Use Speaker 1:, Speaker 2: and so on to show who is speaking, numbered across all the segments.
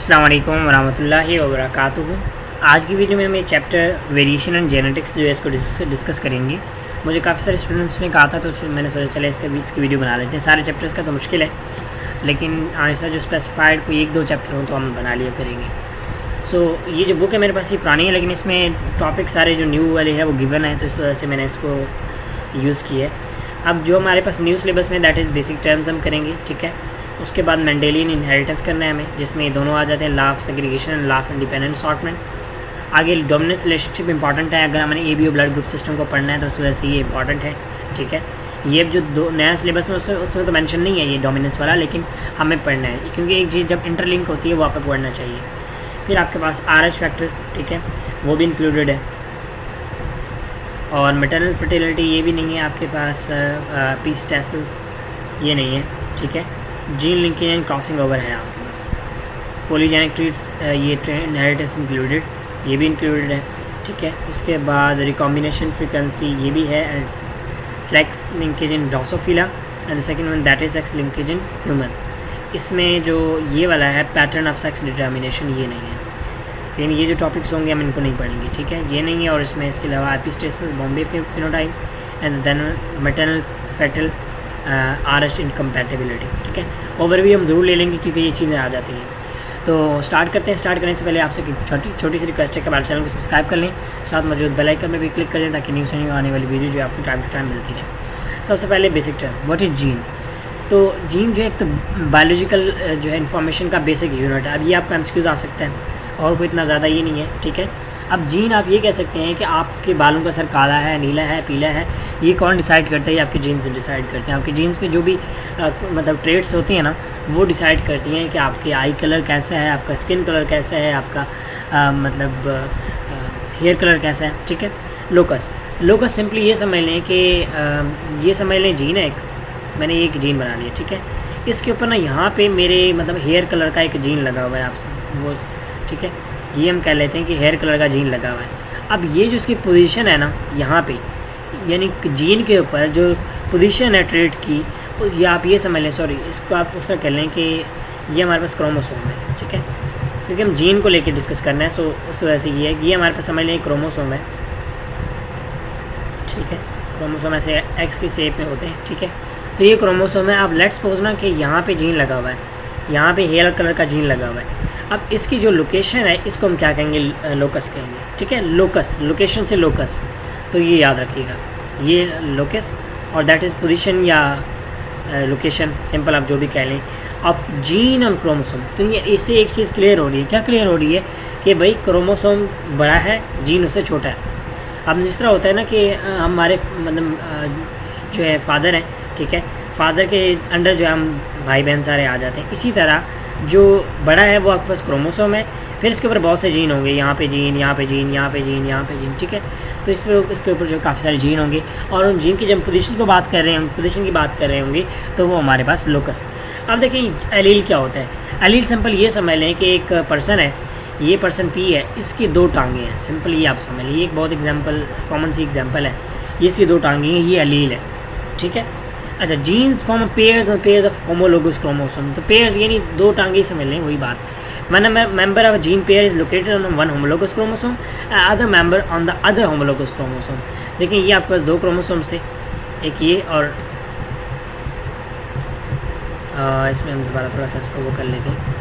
Speaker 1: अस्सलाम वालेकुम वरहमतुल्लाहि वबरकातुहू। आज की वीडियो में हम चैप्टर वेरिएशन एंड जेनेटिक्स जो है इसको डिस्कस करेंगे। मुझे काफ़ी सारे स्टूडेंट्स ने कहा था तो मैंने सोचा चले इसकी वीडियो बना लेते हैं। सारे चैप्टर्स का तो मुश्किल है, लेकिन ऐसा जो स्पेसिफाइड कोई एक दो चैप्टर हो तो हम बना लिया करेंगे। ये जो बुक है मेरे पास ये पुरानी है, लेकिन इसमें टॉपिक सारे जो न्यू वाले हैं वो गिवन है, तो इस वजह से मैंने इसको यूज़ किया है। अब जो हमारे पास न्यू सिलेबस में दैट इज़ बेसिक टर्म्स हम करेंगे, ठीक है। उसके बाद मेंडेलियन इनहेरिटेंस करना है हमें, जिसमें ये दोनों आ जाते हैं, law of segregation and law of independent assortment. आगे डोमिनेंस रिलेशनशिप इंपॉर्टेंट है, अगर हमने एबीओ ब्लड ग्रुप सिस्टम को पढ़ना है तो उस वजह से ये इंपॉर्टेंट है, ठीक है। ये जो दो नया सिलेबस में उसमें तो मेंशन नहीं है ये डोमिनेंस वाला, लेकिन हमें पढ़ना है क्योंकि एक चीज़ जब इंटरलिंक होती है वो आपको पढ़ना चाहिए। फिर आपके पास RH फैक्टर, ठीक है, वो भी इंक्लूडेड है। और मैटरनल फर्टिलिटी ये भी नहीं है आपके पास, पीस्टेसिस ये नहीं है, ठीक है। Gene linkage and crossing over है आपके पास। पॉलीजेनिक ट्रीट्स ये इनहेरिटेंस इंक्लूडेड, ये भी इंक्लूडेड है, ठीक है। उसके बाद रिकॉम्बिनेशन फ्रीक्वेंसी ये भी है, and sex linkage in Drosophila and the second one that is sex linkage in human. इसमें जो ये वाला है पैटर्न ऑफ सेक्स डिटर्मिनेशन ये नहीं है, लेकिन ये जो टॉपिक्स होंगे हम इनको नहीं पढ़ेंगे, ठीक है, ये नहीं है। और इसमें इसके अलावा epistasis, Bombay phenotype and then maternal fetal RH incompatibility, ठीक है। ओवरव्यू हम ज़रूर ले लेंगे क्योंकि ये चीज़ें आ जाती हैं। तो स्टार्ट करते हैं। स्टार्ट करने से पहले आपसे छोटी सी रिक्वेस्ट है कि हमारे चैनल को सब्सक्राइब कर लें, साथ मौजूद बेल आइकन में भी क्लिक कर लें ताकि न्यूज़ से आने वाली वीडियो जो आपको टाइम टू टाइम मिलती रहे। सबसे पहले basic term what is gene. तो जीन जो है एक तो बायोलॉजिकल जो है इंफॉर्मेशन का बेसिक यूनिट है। अब ये आपका एमसीक्यूज़ आ सकता है और कोई इतना ज़्यादा ये नहीं है, ठीक है। अब जीन आप ये कह सकते हैं कि आपके बालों का सर काला है, नीला है, पीला है, ये कौन डिसाइड करता है? ये आपके जीन्स डिसाइड करते हैं। आपके जीन्स पे जो भी मतलब ट्रेट्स होती हैं ना, वो डिसाइड करती हैं कि आपके आई कलर कैसा है, आपका स्किन कलर कैसा है, आपका मतलब हेयर कलर कैसा है, ठीक है। लोकस सिंपली ये समझ लें कि ये समझ लें जीन है एक, मैंने एक जीन बना लिया, ठीक है। इसके ऊपर ना यहाँ पे मेरे मतलब हेयर कलर का एक जीन लगा हुआ है आपसे वो, ठीक है। ये हम कह लेते हैं कि हेयर कलर का जीन लगा हुआ है। अब ये जो इसकी पोजीशन है ना यहाँ पे, यानी जीन के ऊपर जो पोजीशन है ट्रेट की, ये आप ये समझ लें, सॉरी इसको आप उस तरह कह लें कि ये हमारे पास क्रोमोसोम है, ठीक है, क्योंकि हम जीन को लेकर डिस्कस करना है। सो उस वजह से ये है कि ये हमारे पास समझ लें क्रोमोसोम है, ठीक है। क्रोमोसोम ऐसे एक्स की शेप में होते हैं, ठीक है। तो ये क्रोमोसोम है। अब लेट्स सपोज ना कि यहाँ पे जीन लगा हुआ है, यहाँ पे हेयर कलर का जीन लगा हुआ है। अब इसकी जो लोकेशन है इसको हम क्या कहेंगे? लोकस कहेंगे, ठीक है। लोकस, लोकेशन से लोकस, तो ये याद रखिएगा, ये लोकस और दैट इज़ पोजीशन या लोकेशन, सिंपल आप जो भी कह लें, ऑफ जीन और क्रोमोसोम। तो ये इससे एक चीज़ क्लियर हो रही है। क्या क्लियर हो रही है? कि भाई क्रोमोसोम बड़ा है, जीन उससे छोटा है। अब जिस तरह होता है ना कि हमारे मतलब जो है फादर हैं, ठीक है, फादर के अंडर जो हम भाई बहन सारे आ जाते हैं। इसी तरह जो बड़ा है वो आपके पास क्रोमोसोम है, फिर इसके ऊपर बहुत से जीन होंगे, यहाँ पे जीन, यहाँ पे जीन, यहाँ पे जीन, यहाँ पे जीन, ठीक है। तो इसके ऊपर जो काफ़ी सारे जीन होंगे, और उन जीन की जब पोजीशन की बात कर रहे हैं, पोजीशन की बात कर रहे होंगे, तो वो हमारे पास लोकस। अब देखिए एलील क्या होता है। एलील सिंपल ये समझ लें कि एक पर्सन है, ये पर्सन P है, इसकी दो टांगें हैं, सिंपल ये आप समझ लीजिए। एक बहुत एग्जाम्पल, कॉमन सी एग्जाम्पल है, ये इसकी दो टांगें हैं, ये एलील है, ठीक है। अच्छा, genes form pairs of homologous chromosome. तो पेयर्स यानी दो टांगे समझ लें, वही बात। When a member of a gene pair is located on one homologous chromosome, other member on the other homologous chromosome। देखिए ये आपके पास दो क्रोमोसोम से, एक ये और इसमें हम दोबारा थोड़ा सा इसको वो कर लेते हैं,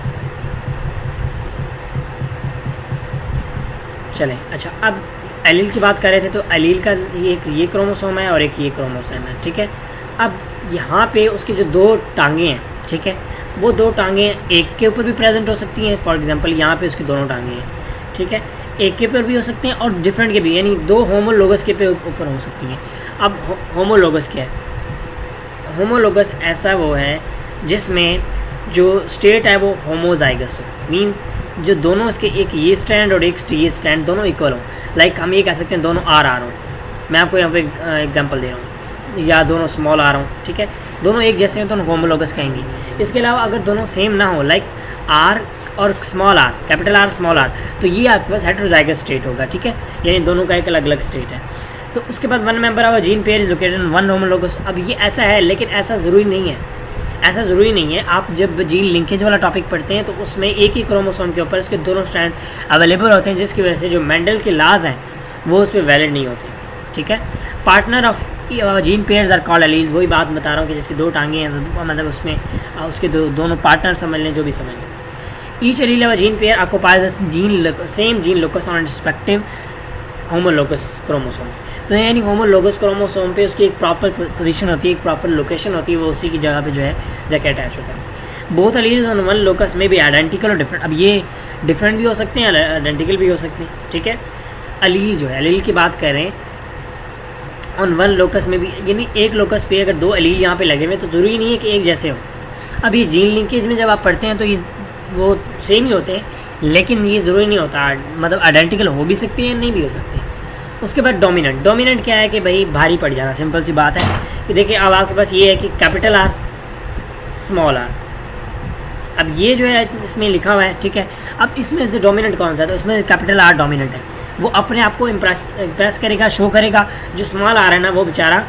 Speaker 1: चलें। अच्छा, अब एलील की बात कर रहे थे, तो एलील का ये क्रोमोसोम है और एक ये क्रोमोसोम है, ठीक है। अब यहाँ पे उसकी जो दो टांगें हैं, ठीक है, वो दो टांगें एक के ऊपर भी प्रेजेंट हो सकती हैं। फॉर एग्जांपल यहाँ पे उसकी दोनों टांगें हैं, ठीक है, एक के ऊपर भी हो सकते हैं और डिफरेंट के भी, यानी दो होमोलोगस के ऊपर हो सकती हैं। अब होमोलोगस क्या है? होमोलोगस ऐसा वो है जिसमें जो स्टेट है वो होमोजाइगस हो, मीन्स जो दोनों इसके एक ये स्टैंड और एक ये स्टैंड दोनों इक्वल हो। लाइक हम ये कह सकते हैं दोनों आर हो, मैं आपको यहाँ पे एग्जाम्पल दे रहा हूँ, या दोनों स्मॉल आर हो, ठीक है, दोनों एक जैसे हैं तो होमोलोगस कहेंगे। इसके अलावा अगर दोनों सेम ना हो, लाइक आर और small r, capital are small r, तो ये आपके पास हेटेरोजाइगस स्टेट होगा, ठीक है, यानी दोनों का एक अलग अलग स्टेट है। तो उसके बाद one member of gene pair is located in one homologous. अब ये ऐसा है, लेकिन ऐसा ज़रूरी नहीं है। ऐसा ज़रूरी नहीं है। आप जब जीन लिंकेज वाला टॉपिक पढ़ते हैं तो उसमें एक ही क्रोमोसोम के ऊपर उसके दोनों स्ट्रैंड अवेलेबल होते हैं, जिसकी वजह से जो मेंडल के लाज हैं वो उस पर वैलिड नहीं होते। ठीक है, partner of gene pairs are called alleles, वही बात बता रहा हूँ कि जिसकी दो टांगें हैं, मतलब उसमें उसके दोनों पार्टनर समझ लें, जो भी समझ लें। Each allele of gene pair occupies same gene locus on respective homologous chromosome. तो यानी होमोलोगस क्रोमोसोम पे उसकी एक प्रॉपर पोजीशन होती है, एक प्रॉपर लोकेशन होती है, वो उसी की जगह पे जो है जाके अटैच होता है। Both alleles on one locus में भी आइडेंटिकल और डिफरेंट। अब ये डिफरेंट भी हो सकते हैं, आइडेंटिकल भी हो सकते हैं। ठीक है, एलील जो है, एलील की बात कर रहे हैं ऑन वन लोकस में भी, यानी एक लोकस पे अगर दो एलील यहाँ पे लगे हुए तो ज़रूरी नहीं है कि एक जैसे हो। अब ये जीन लिंकेज में जब आप पढ़ते हैं तो ये वो सेम ही होते हैं, लेकिन ये ज़रूरी नहीं होता, मतलब आइडेंटिकल हो भी सकती है, नहीं भी हो सकती। उसके बाद डोमिनेंट। डोमिनेंट क्या है कि भाई भारी पड़ जाना, सिंपल सी बात है कि देखिए अब आपके पास ये है कि कैपिटल आर स्मॉल आर। अब ये जो है इसमें लिखा हुआ है, ठीक है, अब इसमें से डोमिनेंट कौन सा है, तो इसमें कैपिटल आर डोमिनेंट है, वो अपने आप को इम्प्रेस करेगा, शो करेगा। जो स्मॉल आर है ना वो बेचारा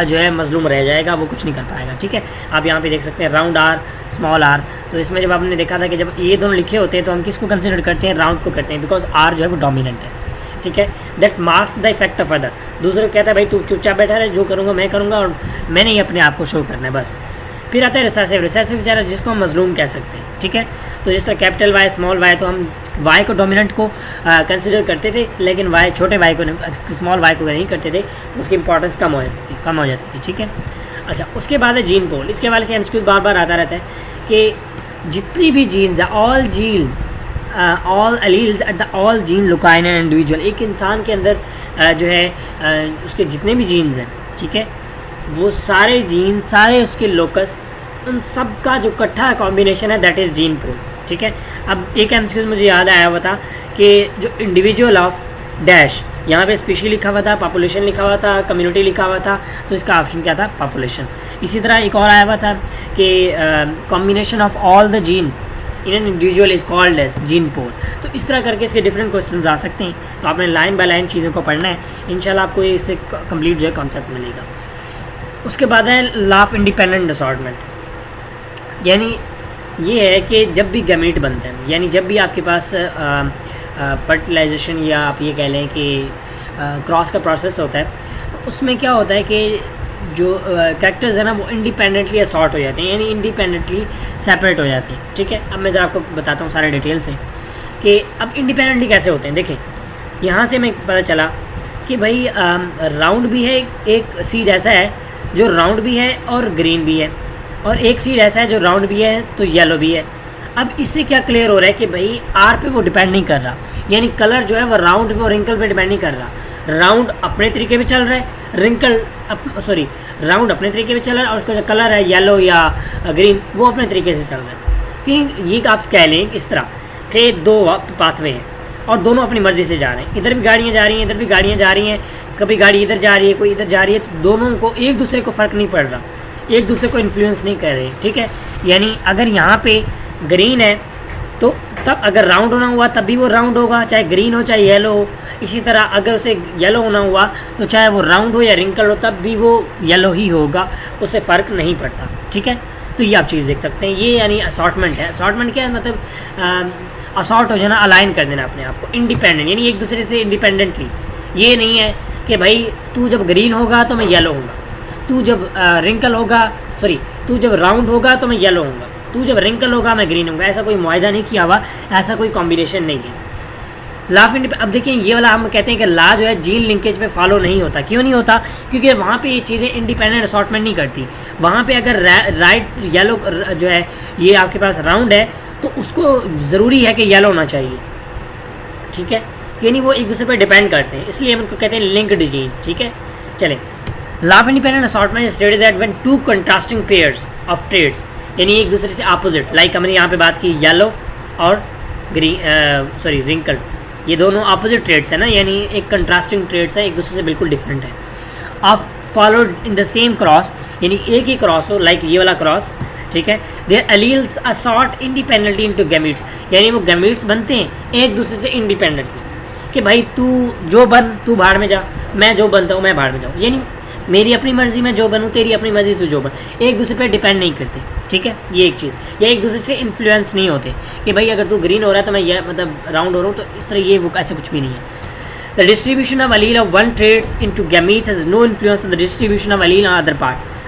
Speaker 1: जो है मजलूम रह जाएगा, वो कुछ नहीं कर पाएगा। ठीक है, आप यहाँ पे देख सकते हैं राउंड आर, स्मॉल आर। तो इसमें जब आपने देखा था कि जब ये दोनों लिखे होते हैं तो हम किसको कंसिडर करते हैं, राउंड को करते हैं, बिकॉज आर जो है वो डोमिनेंट है। ठीक है, that mask the effect of other. दूसरे को कहता है भाई तू चुपचाप बैठा रहे, जो करूँगा मैं करूँगा और मैंने ही अपने आप को शो करना है बस। फिर आता है रिसेसिव। रिसेसिव बेचारा जिसको हम मजलूम कह सकते हैं। ठीक है, तो जिस तरह कैपिटल वाई स्मॉल वाई, तो हम वाई को डोमिनेंट को कंसिडर करते थे, लेकिन वाई छोटे वाई को स्मॉल वाई को नहीं करते थे, उसकी इंपॉर्टेंस कम हो जाती थी। ठीक है, अच्छा उसके बाद है जीन पोल। इसके वाले से एमसीक्यू बार बार आता रहता है कि जितनी भी जीन्स है, all genes all alleles at the all gene loci in an individual. एक इंसान के अंदर जो है उसके जितने भी जीन्स हैं, ठीक है, वो सारे जीन, सारे उसके लोकस, उन सब का जो इकट्ठा कॉम्बिनेशन है दैट इज़ जीन पोल। ठीक है, अब एक एमसीक्यू मुझे याद आया हुआ था कि जो इंडिविजुअल ऑफ डैश, यहाँ पे स्पीशी लिखा हुआ था, पॉपुलेशन लिखा हुआ था, कम्युनिटी लिखा हुआ था, तो इसका ऑप्शन क्या था, पॉपुलेशन। इसी तरह एक और आया हुआ था कि combination of all the gene in an individual is called as gene pool. तो इस तरह करके इसके डिफरेंट क्वेश्चंस आ सकते हैं, तो आपने लाइन बाय लाइन चीज़ों को पढ़ना है, इंशाल्लाह आपको इससे कंप्लीट जो है कॉन्सेप्ट मिलेगा। उसके बाद है लॉ ऑफ इंडिपेंडेंट असॉर्टमेंट, यानी ये है कि जब भी गैमीट बनते हैं, यानी जब भी आपके पास फर्टिलाइजेशन या आप ये कह लें कि क्रॉस का प्रोसेस होता है, तो उसमें क्या होता है कि जो कैरेक्टर्स है ना वो इंडिपेंडेंटली असॉर्ट हो जाते हैं, यानी इंडिपेंडेंटली सेपरेट हो जाते हैं। ठीक है, अब मैं जरा आपको बताता हूँ सारे डिटेल से कि अब इंडिपेंडेंटली कैसे होते हैं। देखें यहाँ से मैं पता चला कि भाई राउंड भी है, एक सीड ऐसा है जो राउंड भी है और ग्रीन भी है, और एक सीड ऐसा है जो राउंड भी है तो येलो भी है। अब इससे क्या क्लियर हो रहा है कि भाई आर पे वो डिपेंड नहीं कर रहा, यानी कलर जो है वो राउंड पे और रिंकल पे डिपेंड नहीं कर रहा। राउंड अपने तरीके पे चल रहा है, रिंकल राउंड अपने तरीके पे चल रहा है, और उसका जो कलर है येलो या ग्रीन वो अपने तरीके से चल रहा है। कि ये आप कह लें इस तरह कि दो पाथवे हैं और दोनों अपनी मर्ज़ी से जा रहे हैं, इधर भी गाड़ियाँ जा रही हैं, इधर भी गाड़ियाँ जा रही हैं, कभी गाड़ी इधर जा रही है, कोई इधर जा रही है, तो दोनों को एक दूसरे को फ़र्क नहीं पड़ रहा, एक दूसरे को इन्फ्लुएंस नहीं कर रहे। ठीक है, यानी अगर यहाँ पे ग्रीन है तो तब अगर राउंड होना हुआ तब भी वो राउंड होगा, चाहे ग्रीन हो चाहे येलो हो। इसी तरह अगर उसे येलो होना हुआ तो चाहे वो राउंड हो या रिंकल हो तब भी वो येलो ही होगा, उससे फ़र्क नहीं पड़ता। ठीक है, तो ये आप चीज़ देख सकते हैं, ये यानी असॉर्टमेंट है। असॉर्टमेंट क्या है, मतलब असॉर्ट हो जाना, अलाइन कर देना अपने आप को, इंडिपेंडेंट, यानी एक दूसरे से इंडिपेंडेंटली। ये नहीं है कि भाई तू जब ग्रीन होगा तो मैं येलो होऊंगा, तू जब रिंकल होगा, तू जब राउंड होगा तो मैं येलो होऊंगा, तू जब रिंकल होगा मैं ग्रीन होऊंगा, ऐसा कोई मुआहदा नहीं किया हुआ, ऐसा कोई कॉम्बिनेशन नहीं है। लॉ ऑफ इंडिपेंडेंट, अब देखिए ये वाला हम कहते हैं कि लॉ जो है जीन लिंकेज पे फॉलो नहीं होता। क्यों नहीं होता, क्योंकि वहाँ पे ये चीज़ें इंडिपेंडेंट असॉर्टमेंट नहीं करती। वहाँ पे अगर राइट येलो जो है ये आपके पास राउंड है तो उसको ज़रूरी है कि येलो होना चाहिए। ठीक है, यानी वो एक दूसरे पर डिपेंड करते हैं, इसलिए हम उनको कहते हैं लिंक्ड जीन। ठीक है, चलें, law of independent assortment is stated that when two contrasting pairs of traits, यानी एक दूसरे से अपोजिट, लाइक हमने यहाँ पे बात की येलो और ग्रीन रिंकल, ये दोनों अपोजिट ट्रेड्स है ना, यानी एक कंट्रास्टिंग ट्रेड्स है, एक दूसरे से बिल्कुल डिफरेंट है। Of followed in the same cross, यानी एक ही क्रॉस हो, लाइक ये वाला क्रॉस। ठीक है, their alleles assort independently into gametes, यानी वो गैमीट्स बनते हैं एक दूसरे से इंडिपेंडेंटली, कि भाई तू जो बन तू बाहर में जा, मैं जो बनता हूँ मैं बाहर में जाऊँ, यानी मेरी अपनी मर्जी में जो बनूँ, तेरी अपनी मर्जी तो जो बन, एक दूसरे पे डिपेंड नहीं करते, ठीक है। ये एक चीज़, या एक दूसरे से इन्फ्लुएंस नहीं होते कि भाई अगर तू ग्रीन हो रहा है तो मैं ये मतलब राउंड हो रहा हूँ, तो इस तरह ये वो ऐसा कुछ भी नहीं है। The distribution of allele of one traits into gametes has no influence on the distribution of allele on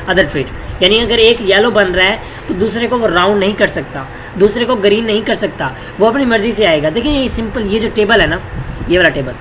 Speaker 1: other trait। यानी अगर एक येलो बन रहा है तो दूसरे को वो राउंड नहीं कर सकता, दूसरे को ग्रीन नहीं कर सकता, वो अपनी मर्जी से आएगा। देखिए ये सिंपल, ये जो टेबल है ना, ये वाला टेबल,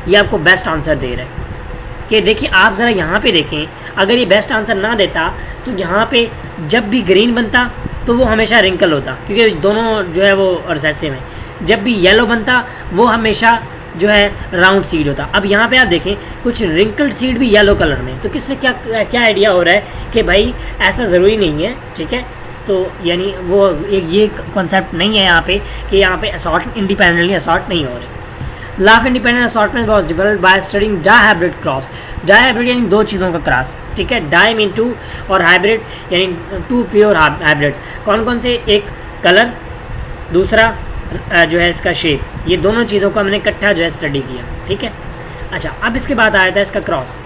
Speaker 1: ये आपको बेस्ट आंसर दे रहा है कि देखिए आप ज़रा यहाँ पे देखें, अगर ये बेस्ट आंसर ना देता तो यहाँ पे जब भी ग्रीन बनता तो वो हमेशा रिंकल होता, क्योंकि दोनों जो है वो रिसेसिव हैं। जब भी येलो बनता वो हमेशा जो है राउंड सीड होता। अब यहाँ पे आप देखें कुछ रिंकल्ड सीड भी येलो कलर में, तो किससे क्या क्या आइडिया हो रहा है कि भाई ऐसा ज़रूरी नहीं है, ठीक है। तो यानी वो एक ये कॉन्सेप्ट नहीं है यहाँ पे कि यहाँ पे असॉर्ट इंडिपेंडेंटली असॉर्ट नहीं हो रहे। Law of independent assortment was developed by studying dihybrid cross. Dihybrid यानी दो चीज़ों का क्रॉस, ठीक है। डाई मीन टू और हाइब्रिड यानी टू प्योर हाइब्रिड्स। कौन कौन से? एक कलर, दूसरा जो है इसका शेप, ये दोनों चीज़ों को हमने इकट्ठा जो है स्टडी किया, ठीक है। अच्छा, अब इसके बाद आया था इसका क्रॉस,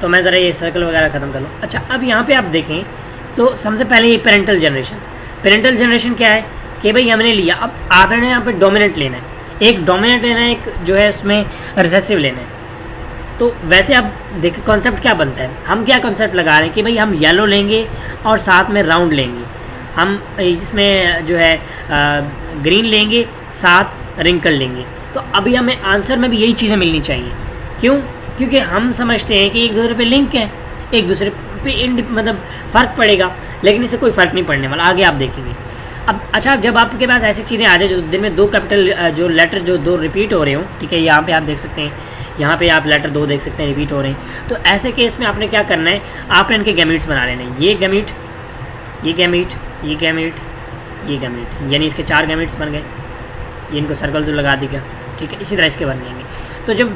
Speaker 1: तो मैं ज़रा ये सर्कल वगैरह ख़त्म कर लूँ। अच्छा, अब यहाँ पे आप देखें तो सबसे पहले ये पेरेंटल जनरेशन। पेरेंटल जनरेशन क्या है कि भाई हमने लिया, अब आपने यहाँ पे डोमिनेंट लेना है, एक डोमिनेंट लेना है, एक जो है उसमें रिसेसिव लेना है। तो वैसे अब देखिए कॉन्सेप्ट क्या बनता है, हम क्या कॉन्सेप्ट लगा रहे हैं कि भाई हम येलो लेंगे और साथ में राउंड लेंगे, हम इसमें जो है ग्रीन लेंगे, साथ रिंकल लेंगे। तो अभी हमें आंसर में भी यही चीज़ें मिलनी चाहिए। क्यों? क्योंकि हम समझते हैं कि एक दूसरे पे लिंक है, एक दूसरे पे मतलब फ़र्क पड़ेगा, लेकिन इससे कोई फ़र्क नहीं पड़ने वाला, आगे आप देखेंगे। अब अच्छा, जब आपके पास ऐसी चीज़ें आ जाए जो दिन में दो कैपिटल जो लेटर जो दो रिपीट हो रहे हो, ठीक है, यहाँ पे आप देख सकते हैं, यहाँ पे आप लेटर दो देख सकते हैं रिपीट हो रहे हैं, तो ऐसे केस में आपने क्या करना है, आपने इनके गैमीट्स बना लेने हैं। ये गैमीट, ये गैमीट, ये गैमीट, ये गैमीट, यानी इसके 4 गैमीट्स बन गए। ये इनको सर्कल जो लगा दिया, ठीक है, इसी तरह इसके बन जाएंगे। तो जब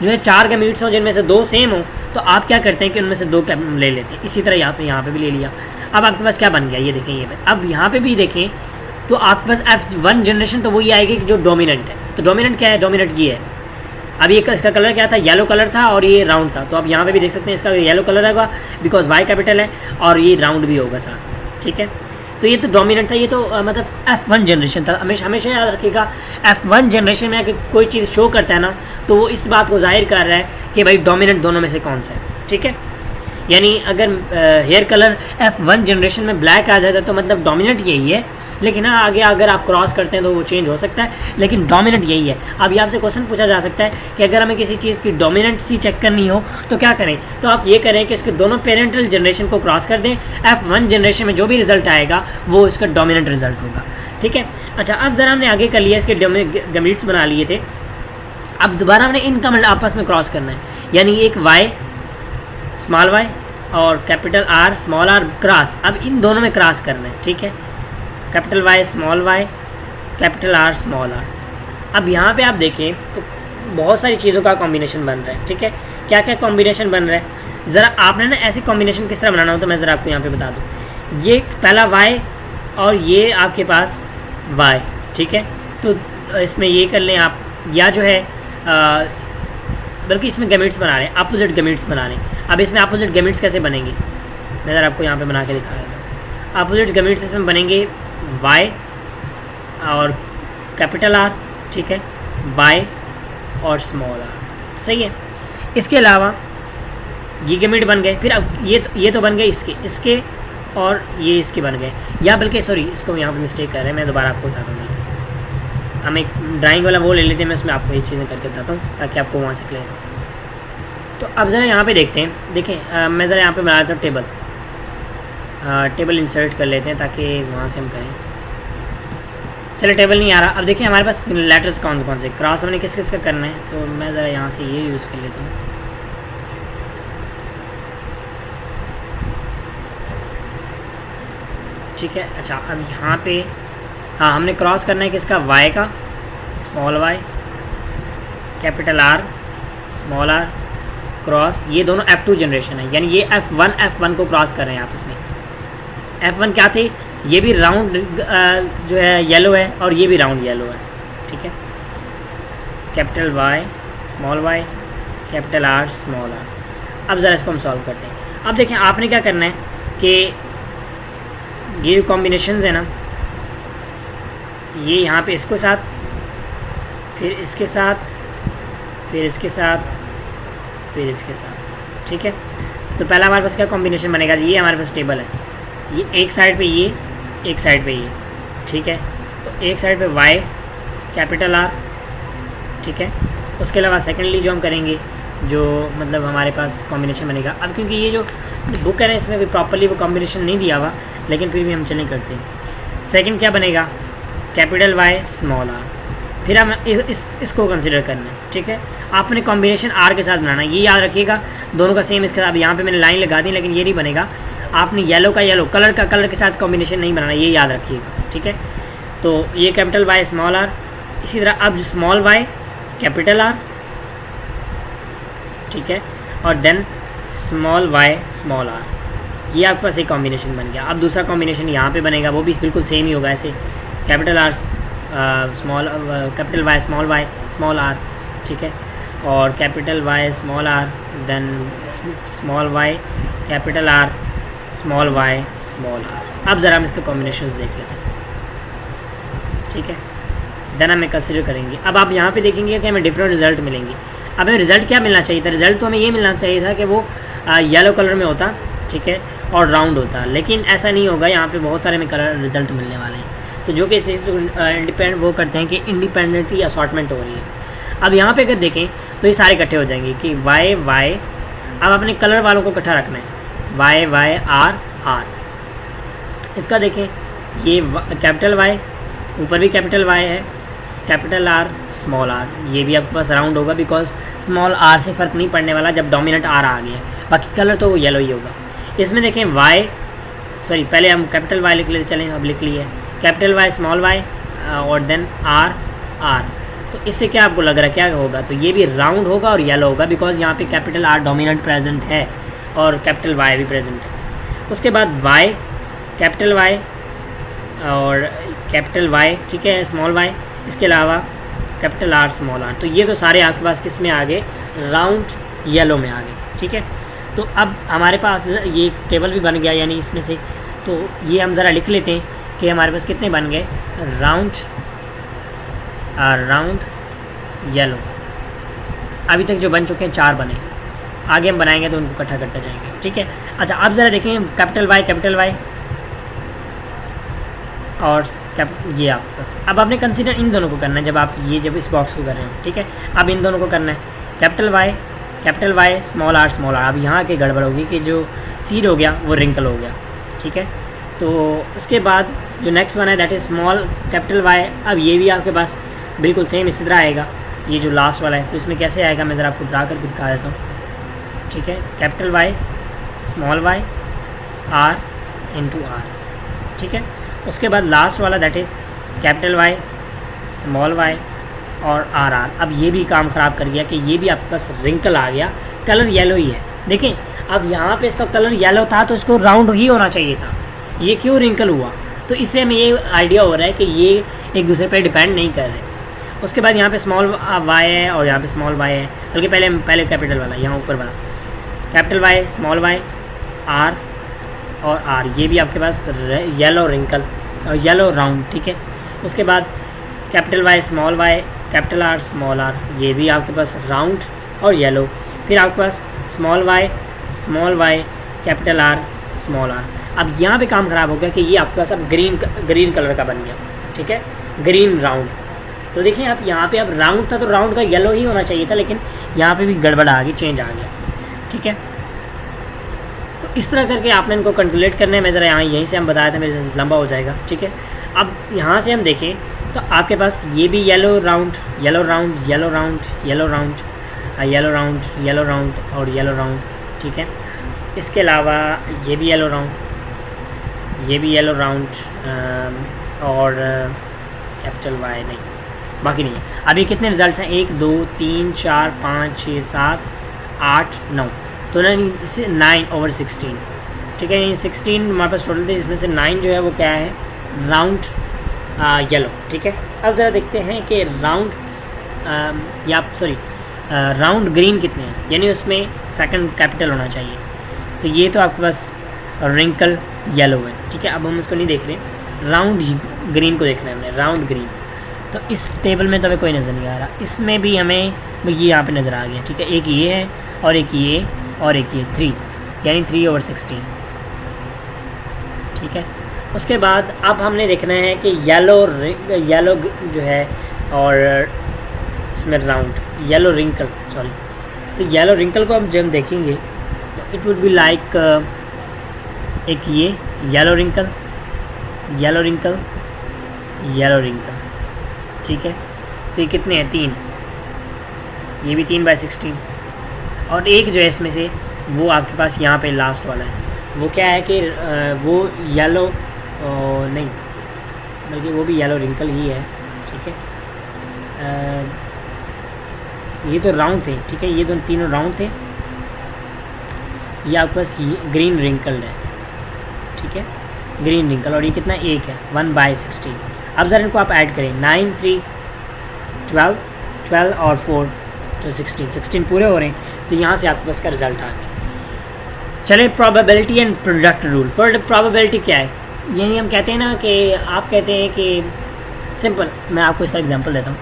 Speaker 1: जो है 4 गैमीट्स हों जिनमें से 2 सेम हो, तो आप क्या करते हैं कि उनमें से 2 ले लेते हैं। इसी तरह यहाँ पे भी ले लिया। अब आपके पास क्या बन गया, ये देखें, ये अब यहाँ पे भी देखें तो आपके पास F1 जनरेशन तो वही आएगी कि जो डोमिनेंट है। तो डोमिनेंट क्या है? डोमिनेंट ये है। अब ये इसका कलर क्या था? येलो कलर था और ये राउंड था। तो अब यहाँ पे भी देख सकते हैं इसका येलो कलर होगा बिकॉज वाई कैपिटल है और ये राउंड भी होगा साथ, ठीक है। तो ये तो डोमिनेंट था, ये तो मतलब F1 जनरेशन था। हमेशा याद रखिएगा, F1 जनरेशन में अगर कोई चीज़ शो करता है ना, तो वो इस बात को जाहिर कर रहा है कि भाई डोमिनेंट दोनों में से कौन सा है, ठीक है। यानी अगर हेयर कलर F1 जनरेशन में ब्लैक आ जाता है तो मतलब डोमिनेंट यही है, लेकिन हाँ आगे अगर आप क्रॉस करते हैं तो वो चेंज हो सकता है, लेकिन डोमिनेंट यही है। अब ये आपसे क्वेश्चन पूछा जा सकता है कि अगर हमें किसी चीज़ की डोमिनेंसी चेक करनी हो तो क्या करें, तो आप ये करें कि इसके दोनों पेरेंटल जनरेशन को क्रॉस कर दें। F1 जनरेशन में जो भी रिजल्ट आएगा वो इसका डोमिनेंट रिजल्ट होगा, ठीक है। अच्छा, अब ज़रा हमने आगे कर लिया, इसके गैमीट्स बना लिए थे। अब दोबारा हमने इनका आपस में क्रॉस करना है, यानी एक वाई स्मॉल वाई और capital are small r cross. अब इन दोनों में क्रॉस करना है, ठीक है, capital Y small y capital are small r. अब यहाँ पे आप देखें तो बहुत सारी चीज़ों का कॉम्बिनेशन बन रहा है, ठीक है। क्या क्या कॉम्बिनेशन बन रहा है, ज़रा आपने ना ऐसे कॉम्बिनेशन किस तरह बनाना हो तो मैं ज़रा आपको यहाँ पे बता दूँ। ये पहला वाई और ये आपके पास वाई, ठीक है। तो इसमें ये कर लें आप, या जो है बल्कि इसमें गैमीट्स बना लें, अपोजिट गैमीट्स बना लें। अब इसमें अपोजिट गैमीट्स कैसे बनेंगे, मैं ज़रा आपको यहाँ पे बना के दिखा रहा हूँ। अपोजिट गैमीट्स इसमें बनेंगे वाई और कैपिटल आर, ठीक है, वाई और स्मॉल आर, सही है। इसके अलावा ये गैमीट बन गए, फिर अब ये तो बन गए इसके और ये इसके बन गए, या बल्कि सॉरी इसको यहाँ पे मिस्टेक कर रहे हैं, मैं दोबारा आपको बताता हूँ। हम एक ड्राइंग वाला वो ले लेते हैं, मैं उसमें आपको ये चीज़ें करके बताता हूँ ताकि आपको वहाँ से क्लियर हो। तो अब ज़रा यहाँ पे देखते हैं, देखें मैं ज़रा यहाँ पे बना लेता हूँ टेबल, टेबल इंसर्ट कर लेते हैं ताकि वहाँ से हम करें। चलो टेबल नहीं आ रहा। अब देखिए हमारे पास लेटर्स कौन कौन से क्रॉस हमने किस किस का करना है, तो मैं ज़रा यहाँ से ये यूज़ कर लेता हूँ। ठीक है, अच्छा अब यहाँ पे हाँ हमने क्रॉस करना है किसका, वाई का, small y capital are small r cross, ये दोनों F2 जनरेशन है, यानी ये F1 को क्रॉस कर रहे हैं आप। इसमें F1 क्या थे, ये भी राउंड जो है येलो है और ये भी राउंड येलो है, ठीक है। Capital Y small y capital are small r. अब ज़रा इसको हम सॉल्व करते हैं। अब देखें आपने क्या करना है कि ये जो कॉम्बिनेशंस है ना, ये यहाँ पे इसको साथ, फिर इसके साथ, फिर इसके साथ, फिर इसके साथ, ठीक है। तो पहला हमारे पास क्या कॉम्बिनेशन बनेगा, ये हमारे पास टेबल है, ये एक साइड पे ये, एक साइड पे ये, ठीक है। तो एक साइड पे y कैपिटल R, ठीक है। उसके अलावा सेकेंडली जो हम करेंगे, जो मतलब हमारे पास कॉम्बिनेशन बनेगा, अब क्योंकि ये जो बुक है ना इसमें कोई प्रॉपरली वो कॉम्बिनेशन नहीं दिया हुआ, लेकिन फिर भी हम चलें करते हैं। सेकंड क्या बनेगा, कैपिटल Y स्मॉल r। फिर हम इसको कंसिडर करना है, ठीक है। आपने कॉम्बिनेशन R के साथ बनाना है, ये याद रखिएगा, दोनों का सेम इसके साथ। अब यहाँ पे मैंने लाइन लगा दी, लेकिन ये नहीं बनेगा। आपने येलो का येलो, कलर का कलर के साथ कॉम्बिनेशन नहीं बनाना, ये याद रखिएगा, ठीक है। तो ये कैपिटल Y स्मॉल r, इसी तरह अब स्मॉल y कैपिटल R, ठीक है, और then small y small r। ये आपके पास एक कॉम्बिनेशन बन गया। अब दूसरा कॉम्बिनेशन यहाँ पे बनेगा, वो भी बिल्कुल सेम ही होगा, ऐसे capital R small, capital Y small r, ठीक है, और capital Y small r, then small y capital R small y small r। अब ज़रा हम इसके कॉम्बिनेशंस देख लेते हैं, ठीक है, देन हमें कंसिडर करेंगे। अब आप यहाँ पे देखेंगे कि हमें डिफरेंट रिजल्ट मिलेंगे। अब हमें रिजल्ट क्या मिलना चाहिए था, रिजल्ट तो हमें ये मिलना चाहिए था कि वो येलो कलर में होता, ठीक है, और राउंड होता, लेकिन ऐसा नहीं होगा। यहाँ पे बहुत सारे हमें कलर रिजल्ट मिलने वाले हैं। तो जो कि इस चीज़ इंडिपेंडेंट वो करते हैं कि इंडिपेंडेंटली असॉर्टमेंट हो रही है। अब यहाँ पे अगर देखें तो ये सारे इकट्ठे हो जाएंगे कि वाई वाई, अब अपने कलर वालों को इकट्ठा रखना है, वाई वाई आर आर। इसका देखें, ये कैपिटल वाई, ऊपर भी कैपिटल वाई है, कैपिटल आर स्मॉल आर, ये भी आपके पास राउंड होगा बिकॉज स्मॉल आर से फ़र्क नहीं पड़ने वाला जब डोमिनेंट आर आ गया। बाकी कलर तो वो येलो ही होगा। इसमें देखें वाई, सॉरी पहले हम कैपिटल वाई लिख लेते, चलें अब लिख लिए कैपिटल वाई स्मॉल वाई और देन आर आर। तो इससे क्या आपको लग रहा है क्या होगा, तो ये भी राउंड होगा और येलो होगा बिकॉज यहाँ पे कैपिटल आर डोमिनेंट प्रेजेंट है और कैपिटल वाई भी प्रेजेंट है। उसके बाद वाई कैपिटल वाई और कैपिटल वाई, ठीक है, स्मॉल वाई, इसके अलावा कैपिटल आर स्मॉल आर। तो ये तो सारे आपके पास किस में आ गए, राउंड येलो में आ गए, ठीक है। तो अब हमारे पास ये टेबल भी बन गया, यानी इसमें से तो ये हम ज़रा लिख लेते हैं कि हमारे पास कितने बन गए, राउंड राउंड येलो। अभी तक जो बन चुके हैं 4 बने, आगे हम बनाएंगे तो उनको इकट्ठा करते जाएंगे, ठीक है। अच्छा अब ज़रा देखें कैपिटल वाई और ये आपके पास। अब आपने कंसीडर इन दोनों को करना है, जब इस बॉक्स को कर रहे हैं, ठीक है। अब इन दोनों को करना है, कैपिटल वाई स्मॉल आर। अब यहाँ की गड़बड़ होगी कि जो सीड हो गया वो रिंकल हो गया, ठीक है। तो उसके बाद जो नेक्स्ट वन है that is small capital Y. अब ये भी आपके पास बिल्कुल सेम इसी तरह आएगा, ये जो लास्ट वाला है। तो इसमें कैसे आएगा मैं ज़रा आपको ड्रा करके दिखा देता हूँ, ठीक है। Capital Y small y R into R, ठीक है। उसके बाद लास्ट वाला that is capital Y small y और आर आर। अब ये भी काम ख़राब कर गया कि ये भी आपके पास रिंकल आ गया, कलर येलो ही है। देखें अब यहाँ पे इसका कलर येलो था तो इसको राउंड ही होना चाहिए था, ये क्यों रिंकल हुआ। तो इससे हमें ये आइडिया हो रहा है कि ये एक दूसरे पर डिपेंड नहीं कर रहे। उसके बाद यहाँ पे स्मॉल वाई है और यहाँ पे स्मॉल वाई है, बल्कि पहले कैपिटल वाला, यहाँ ऊपर वाला capital Y small y r और आर, ये भी आपके पास येलो रिंकल और येलो राउंड, ठीक है। उसके बाद capital Y small y capital are small r, ये भी आपके पास राउंड और येलो। फिर आपके पास small y capital are small r. अब यहाँ पे काम ख़राब हो गया कि ये आपके पास अब ग्रीन कलर का बन गया, ठीक है, ग्रीन राउंड। तो देखिए आप यहाँ पे अब राउंड था तो राउंड का येलो ही होना चाहिए था, लेकिन यहाँ पे भी गड़बड़ आ गई, चेंज आ गया, ठीक है। तो इस तरह करके आपने इनको कैलकुलेट करना है। मैं ज़रा यहीं से हम बताया था, मेरे से लंबा हो जाएगा, ठीक है। अब यहाँ से हम देखें तो आपके पास ये भी येलो राउंड और येलो राउंड, ठीक है। इसके अलावा ये भी येलो राउंड और कैपिटल वाई नहीं, बाकी नहीं है। अभी कितने रिजल्ट्स हैं, 1 2 3 4 5 6 7 8 9, तो 9/16, ठीक है। 16 हमारे पास टोटल थे, जिसमें से 9 जो है वो क्या है, राउंड येलो, ठीक है। अब ज़रा देखते हैं कि राउंड राउंड ग्रीन कितने हैं, यानी उसमें सेकंड कैपिटल होना चाहिए। तो ये तो आपके पास रिंकल येलो है, ठीक है। अब हम इसको नहीं देख रहे, राउंड ग्रीन को देख रहे हैं हमने, राउंड ग्रीन। तो इस टेबल में तो हमें कोई नज़र नहीं आ रहा, इसमें भी हमें ये यहाँ पे नज़र आ गया, ठीक है। एक ये है और एक ये और एक ये 3, यानी 3/16, ठीक है। उसके बाद अब हमने देखना है कि येलो जो है और इसमें राउंड येलो रिंकल, सॉरी, तो येलो रिंकल को जब हम देखेंगे तो इट वुड बी लाइक एक ये yellow wrinkle, yellow wrinkle, yellow wrinkle, ठीक है। तो ये कितने हैं, 3, ये भी 3/16, और एक जो है इसमें से वो आपके पास यहाँ पे लास्ट वाला है, वो क्या है कि वो येलो नहीं, बल्कि वो भी येलो रिंकल ही है, ठीक है। ये तो राउंड थे, ठीक है, ये दोनों तीनों राउंड थे, ये आपके पास ग्रीन रिंकल है, ठीक है, ग्रीन रिंकल, और ये कितना, 1 है, 1/16। अब ज़रा इनको आप ऐड करें, 9, 3, 12, 12 और 4 तो 16 पूरे हो रहे हैं। तो यहाँ से आपके पास का रिजल्ट आ गया। चले probability and product rule. Probability क्या है, यानी हम कहते हैं ना कि आप कहते हैं कि सिंपल, मैं आपको इसका एग्जांपल देता हूँ।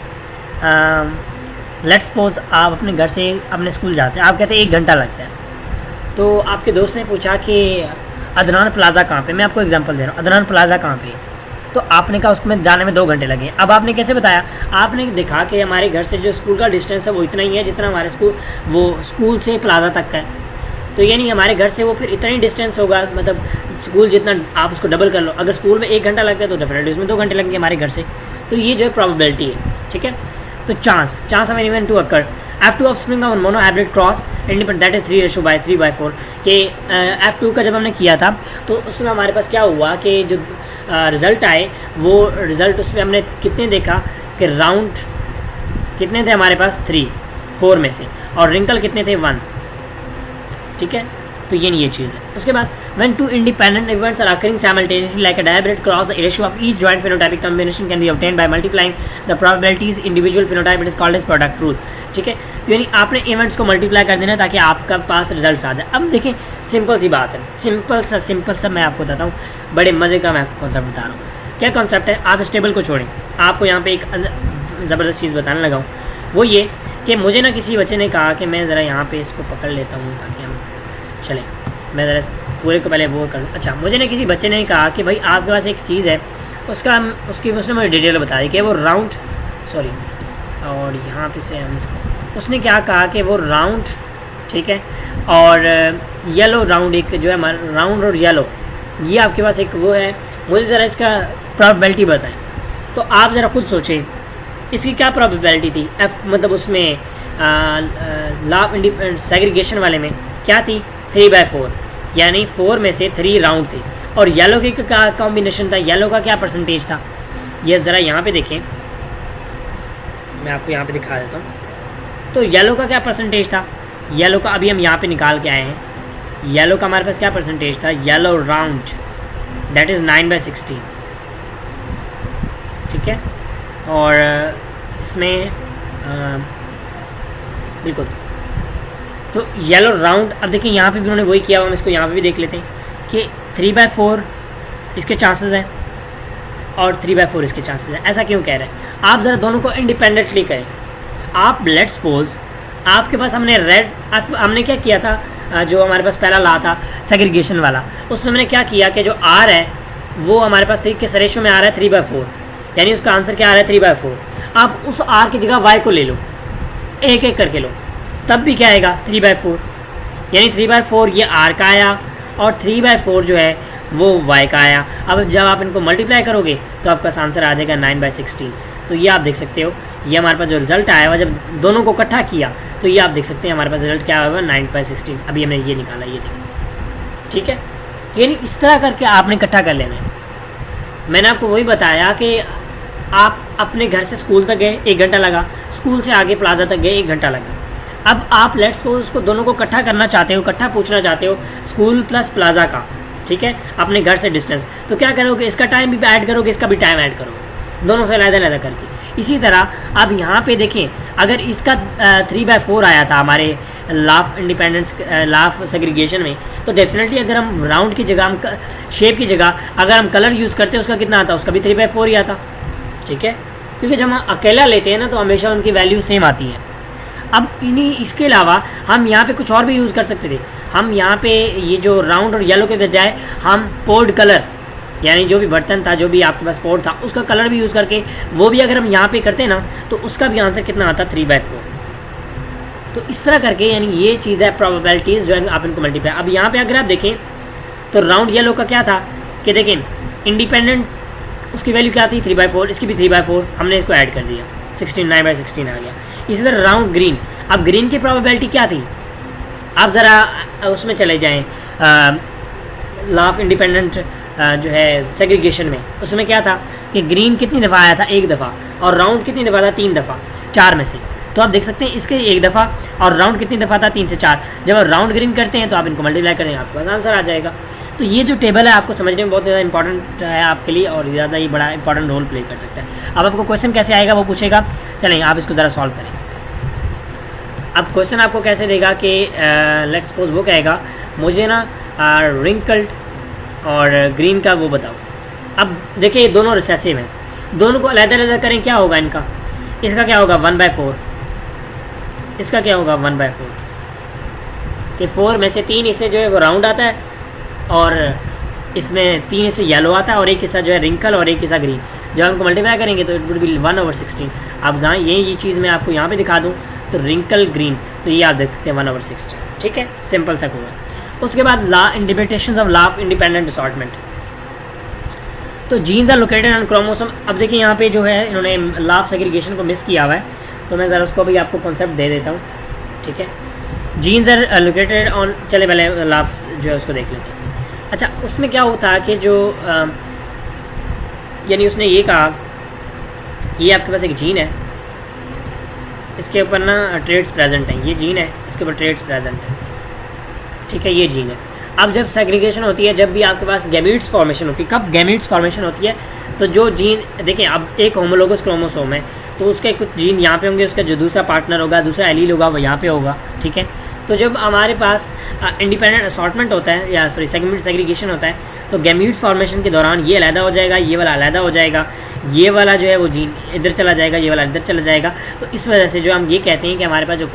Speaker 1: लेट्स सपोज आप अपने घर से अपने स्कूल जाते हैं, आप कहते हैं 1 घंटा लगता है, तो आपके दोस्त ने पूछा कि अदनान प्लाज़ा कहाँ पे, मैं आपको एग्जांपल दे रहा हूँ, अदनान प्लाज़ा कहाँ पे, तो आपने कहा उसमें जाने में 2 घंटे लगे। अब आपने कैसे बताया, आपने देखा कि हमारे घर से जो स्कूल का डिस्टेंस है वो इतना ही है जितना हमारे स्कूल से प्लाज़ा तक का है, तो यानी हमारे घर से वो फिर इतना ही डिस्टेंस होगा, मतलब स्कूल जितना आप उसको डबल कर लो। अगर स्कूल में 1 घंटा लगता है तो डेफिनेटली उसमें 2 घंटे लगेंगे हमारे घर से। तो ये जो है प्रोबेबिलिटी है, ठीक है। तो chance of an event to occur, F2 offspring of monohybrid cross independent, that is 3:3/4 के F2 का जब हमने किया था तो उसमें हमारे पास क्या हुआ कि जो रिज़ल्ट आए वो रिज़ल्ट उसमें हमने कितने देखा कि राउंड कितने थे हमारे पास, 3, 4 में से, और रिंकल कितने थे, 1, ठीक है। तो ये चीज़ है। उसके बाद when two independent events are occurring simultaneously like a dihybrid cross, the ratio of each joint phenotypic combination can be obtained by multiplying the probabilities individual phenotype. It is called as product rule, ठीक है। तो यानी आपने events को multiply कर देना ताकि आपका पास रिजल्ट्स आ जाए। अब देखें, सिंपल सी बात है, सिंपल सा मैं आपको बताता हूँ, बड़े मज़े का मैं आपको कॉन्सेप्ट बता रहा हूँ। क्या कॉन्सेप्ट है, आप इस टेबल को छोड़ें, आपको यहाँ पे एक ज़बरदस्त चीज़ बताने लगा हूँ, वो ये कि मुझे ना किसी बच्चे ने कहा कि मैं ज़रा यहाँ पे इसको पकड़ लेता हूँ ताकि हम चलें, मैं ज़रा पूरे को पहले वो कर लूँ। अच्छा, मुझे ना किसी बच्चे ने कहा कि भाई आपके पास एक चीज़ है, उसने मुझे डिटेल बता दी कि वो राउंड, सॉरी, और यहाँ पे से हम इसको, उसने क्या कहा कि वो राउंड, ठीक है, और येलो राउंड, एक जो है राउंड और येलो, ये आपके पास एक वो है, मुझे ज़रा इसका प्रोबेबिलिटी बताएं। तो आप ज़रा खुद सोचें इसकी क्या प्रोबेबिलिटी थी, मतलब उसमें लॉ ऑफ सेग्रीगेशन वाले में क्या थी, 3/4, यानी 4 में से 3 राउंड थे, और येलो के क्या कॉम्बिनेशन था, येलो का क्या परसेंटेज था, ये ज़रा यहाँ पे देखें, मैं आपको यहाँ पे दिखा देता हूँ। तो येलो का क्या परसेंटेज था, येलो का अभी हम यहाँ पे निकाल के आए हैं, येलो का हमारे पास क्या परसेंटेज था, येलो राउंड, दैट इज़ 9/16, ठीक है। और इसमें बिल्कुल, तो येलो राउंड, अब देखिए यहाँ पे भी उन्होंने वही किया, हम इसको यहाँ पे भी देख लेते हैं कि 3/4 इसके चांसेस हैं और 3/4 इसके चांसेस हैं। ऐसा क्यों कह रहे हैं, आप ज़रा दोनों को इंडिपेंडेंटली करें। आप लेट्स सपोज आपके पास हमने क्या किया था, जो हमारे पास पहला ला था सेग्रीगेशन वाला, उसमें मैंने क्या किया कि जो R है वो हमारे पास 3 के रेशो में आ रहा है 3/4, यानी उसका आंसर क्या आ रहा है 3/4। आप उस R की जगह Y को ले लो, एक एक करके लो, तब भी क्या आएगा 3/4, यानी 3/4 ये R का आया और 3/4 जो है वो Y का आया। अब जब आप इनको मल्टीप्लाई करोगे तो आपका आंसर आ जाएगा 9/16। तो ये आप देख सकते हो, ये हमारे पास जो रिजल्ट आया हुआ, जब दोनों को इकट्ठा किया तो ये आप देख सकते हैं हमारे पास रिजल्ट क्या होगा, 9/16। अभी हमने ये निकाला, ये देखिए, ठीक है। यानी इस तरह करके आपने इकट्ठा कर लेना है। मैंने आपको वही बताया कि आप अपने घर से स्कूल तक गए 1 घंटा लगा, स्कूल से आगे प्लाजा तक गए 1 घंटा लगा। अब आप लेट्स सपोज उसको दोनों को इकट्ठा करना चाहते हो, इकट्ठा पूछना चाहते हो स्कूल प्लस प्लाजा का, ठीक है, अपने घर से डिस्टेंस, तो क्या करोगे, इसका टाइम भी ऐड करोगे, इसका भी टाइम ऐड करोगे, दोनों से अलग-अलग करके। इसी तरह अब यहाँ पे देखें, अगर इसका 3/4 आया था हमारे लाफ इंडिपेंडेंस लाफ सेग्रीगेशन में, तो डेफिनेटली अगर हम राउंड की जगह, हम शेप की जगह अगर हम कलर यूज़ करते हैं उसका कितना आता, उसका भी 3/4 ही आता। ठीक है, क्योंकि जब हम अकेला लेते हैं ना तो हमेशा उनकी वैल्यू सेम आती है। अब इन्हीं इसके अलावा हम यहाँ पे कुछ और भी यूज़ कर सकते थे। हम यहाँ पे ये जो राउंड और येलो के बजाय हम पोर्ड कलर, यानी जो भी बर्तन था, जो भी आपके पास पोर्ड था, उसका कलर भी यूज़ करके वो भी अगर हम यहाँ पे करते ना तो उसका भी आंसर कितना आता, 3/4। तो इस तरह करके, यानी ये चीज़ है प्रोबेबिलिटीज़ जो है आप इनको मल्टीप्लाई। अब यहाँ पे अगर आप देखें तो राउंड येलो का क्या था कि देखें इंडिपेंडेंट उसकी वैल्यू क्या थी, 3/4, इसकी भी 3/4, हमने इसको ऐड कर दिया, 9/16 आ गया। इसी तरह राउंड ग्रीन, अब ग्रीन की प्रोबेबिलिटी क्या थी, आप ज़रा उसमें चले जाएँ लाफ इंडिपेंडेंट जो है सेग्रीगेशन में, उसमें क्या था कि ग्रीन कितनी दफ़ा आया था, 1 दफ़ा, और राउंड कितनी दफ़ा था, 3 दफ़ा, 4 में से। तो आप देख सकते हैं इसके 1 दफ़ा और राउंड कितनी दफ़ा था, 3 से 4। जब आप राउंड ग्रीन करते हैं तो आप इनको मल्टीप्लाई करेंगे, आपके पास आंसर आ जाएगा। तो ये जो टेबल है आपको समझने में बहुत ज़्यादा इंपॉर्टेंट है आपके लिए, और ज़्यादा ही बड़ा इंपॉर्टेंट रोल प्ले कर सकता है। अब आपको क्वेश्चन कैसे आएगा वो पूछेगा, चलें आप इसको ज़रा सॉल्व करें। अब क्वेश्चन आपको कैसे देगा कि लेट्स सपोज वो कहेगा मुझे ना रिंकल्ड और ग्रीन का वो बताओ। अब देखिए ये दोनों रिसेसिव हैं, दोनों को अलग-अलग करें, क्या होगा इनका, इसका क्या होगा 1/4, इसका क्या होगा 1/4, कि 4 में से 3 इससे जो है वो राउंड आता है, और इसमें 3 इससे येलो आता है, और एक हिस्सा जो है रिंकल और एक हिस्सा ग्रीन। जब हमको मल्टीप्लाई करेंगे तो इट वुड बी 1/16। अब जहाँ ये चीज़ मैं आपको यहाँ पे दिखा दूँ तो रिंकल ग्रीन, तो ये आप देख सकते हैं 1/16। ठीक है, सिंपल सा हुआ। उसके बाद limitations of law independent assortment. तो genes are located on chromosome. अब देखिए यहाँ पे जो है इन्होंने लाफ सेग्रीगेशन को मिस किया हुआ है, तो मैं ज़रा उसको भी आपको कॉन्सेप्ट दे देता हूँ। ठीक है, जीन्स आर लोकेटेड ऑन, चले पहले लाफ जो है उसको देख लेते हैं। अच्छा, उसमें क्या होता है कि जो यानी उसने ये कहा, ये आपके पास एक जीन है, इसके ऊपर ना ट्रेड्स प्रेजेंट हैं, ये जीन है, इसके ऊपर ट्रेड्स प्रेजेंट है। ठीक है, ये जीन है। अब जब सेग्रीगेशन होती है, जब भी आपके पास गैमीट्स फॉर्मेशन होती है, कब गैमीट्स फॉर्मेशन होती है, तो जो जीन देखें, अब एक होमोलोगस क्रोमोसोम है तो उसके कुछ जीन यहाँ पे होंगे, उसका जो दूसरा पार्टनर होगा, दूसरा एलील होगा, वो यहाँ पे होगा। ठीक है, तो जब हमारे पास इंडिपेंडेंट असॉर्टमेंट होता है, या सॉरी सेग्रीगेशन होता है, तो गैमीट्स फॉर्मेशन के दौरान ये अलग हो जाएगा, ये वाला अलग हो जाएगा, ये वाला जो है वो जीन इधर चला जाएगा, ये वाला इधर चला जाएगा। तो इस वजह से जो हम ये कहते हैं कि हमारे पास जो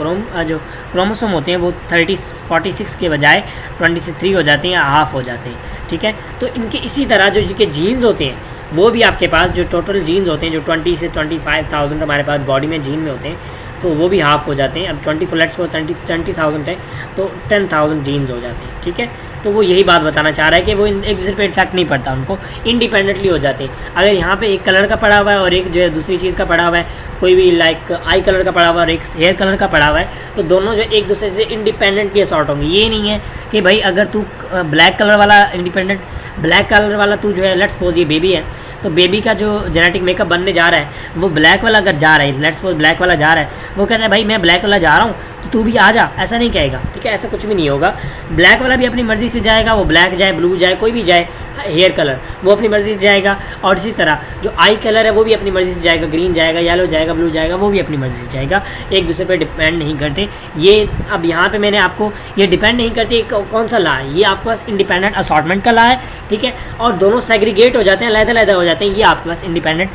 Speaker 1: क्रोमोसोम होते हैं वो 46 के बजाय 23 हो जाते हैं या हाफ हो जाते हैं। ठीक है, तो इनके इसी तरह जो जिनके जीन्स होते हैं वो भी आपके पास जो टोटल जीन्स होते हैं, जो 20 से 25,000 हमारे पास बॉडी में जीन में होते हैं, तो वो भी हाफ हो जाते हैं। अब 20 फ्लैट्स को 20,000 है तो 10,000 जीन्स हो जाते हैं। ठीक है, तो वो यही बात बताना चाह रहा है कि वो एक दूसरे पे इफेक्ट नहीं पड़ता, उनको इंडिपेंडेंटली हो जाते हैं। अगर यहाँ पे एक कलर का पड़ा हुआ है और एक जो है दूसरी चीज़ का पड़ा हुआ है, कोई भी लाइक आई कलर का पड़ा हुआ है और एक हेयर कलर का पड़ा हुआ है, तो दोनों जो एक दूसरे से इंडिपेंडेंटली असॉर्ट होंगे। ये नहीं है कि भाई अगर तू ब्लैक कलर वाला इंडिपेंडेंट, ब्लैक कलर वाला तू जो है, लेट्स सपोज ये बेबी है, तो बेबी का जो जेनेटिक मेकअप बनने जा रहा है वो ब्लैक वाला अगर जा रहा है, लेट्स सपोज ब्लैक वाला जा रहा है, वो कहता है भाई मैं ब्लैक वाला जा रहा हूँ तो तू भी आ जा, ऐसा नहीं कहेगा। ठीक है, ऐसा कुछ भी नहीं होगा। ब्लैक वाला भी अपनी मर्ज़ी से जाएगा, वो ब्लैक जाए, ब्लू जाए, कोई भी जाए, हेयर कलर वो अपनी मर्ज़ी से जाएगा। और इसी तरह जो आई कलर है वो भी अपनी मर्ज़ी से जाएगा, ग्रीन जाएगा, येलो जाएगा, ब्लू जाएगा, वो भी अपनी मर्ज़ी से जाएगा, एक दूसरे पर डिपेंड नहीं करते। ये अब यहाँ पे मैंने आपको ये डिपेंड नहीं करते कौन सा ला है, ये आपके पास इंडिपेंडेंट असॉर्टमेंट का ला है। ठीक है, और दोनों सेग्रीगेट हो जाते हैं, अलग-अलग हो जाते हैं, ये आपके पास इंडिपेंडेंट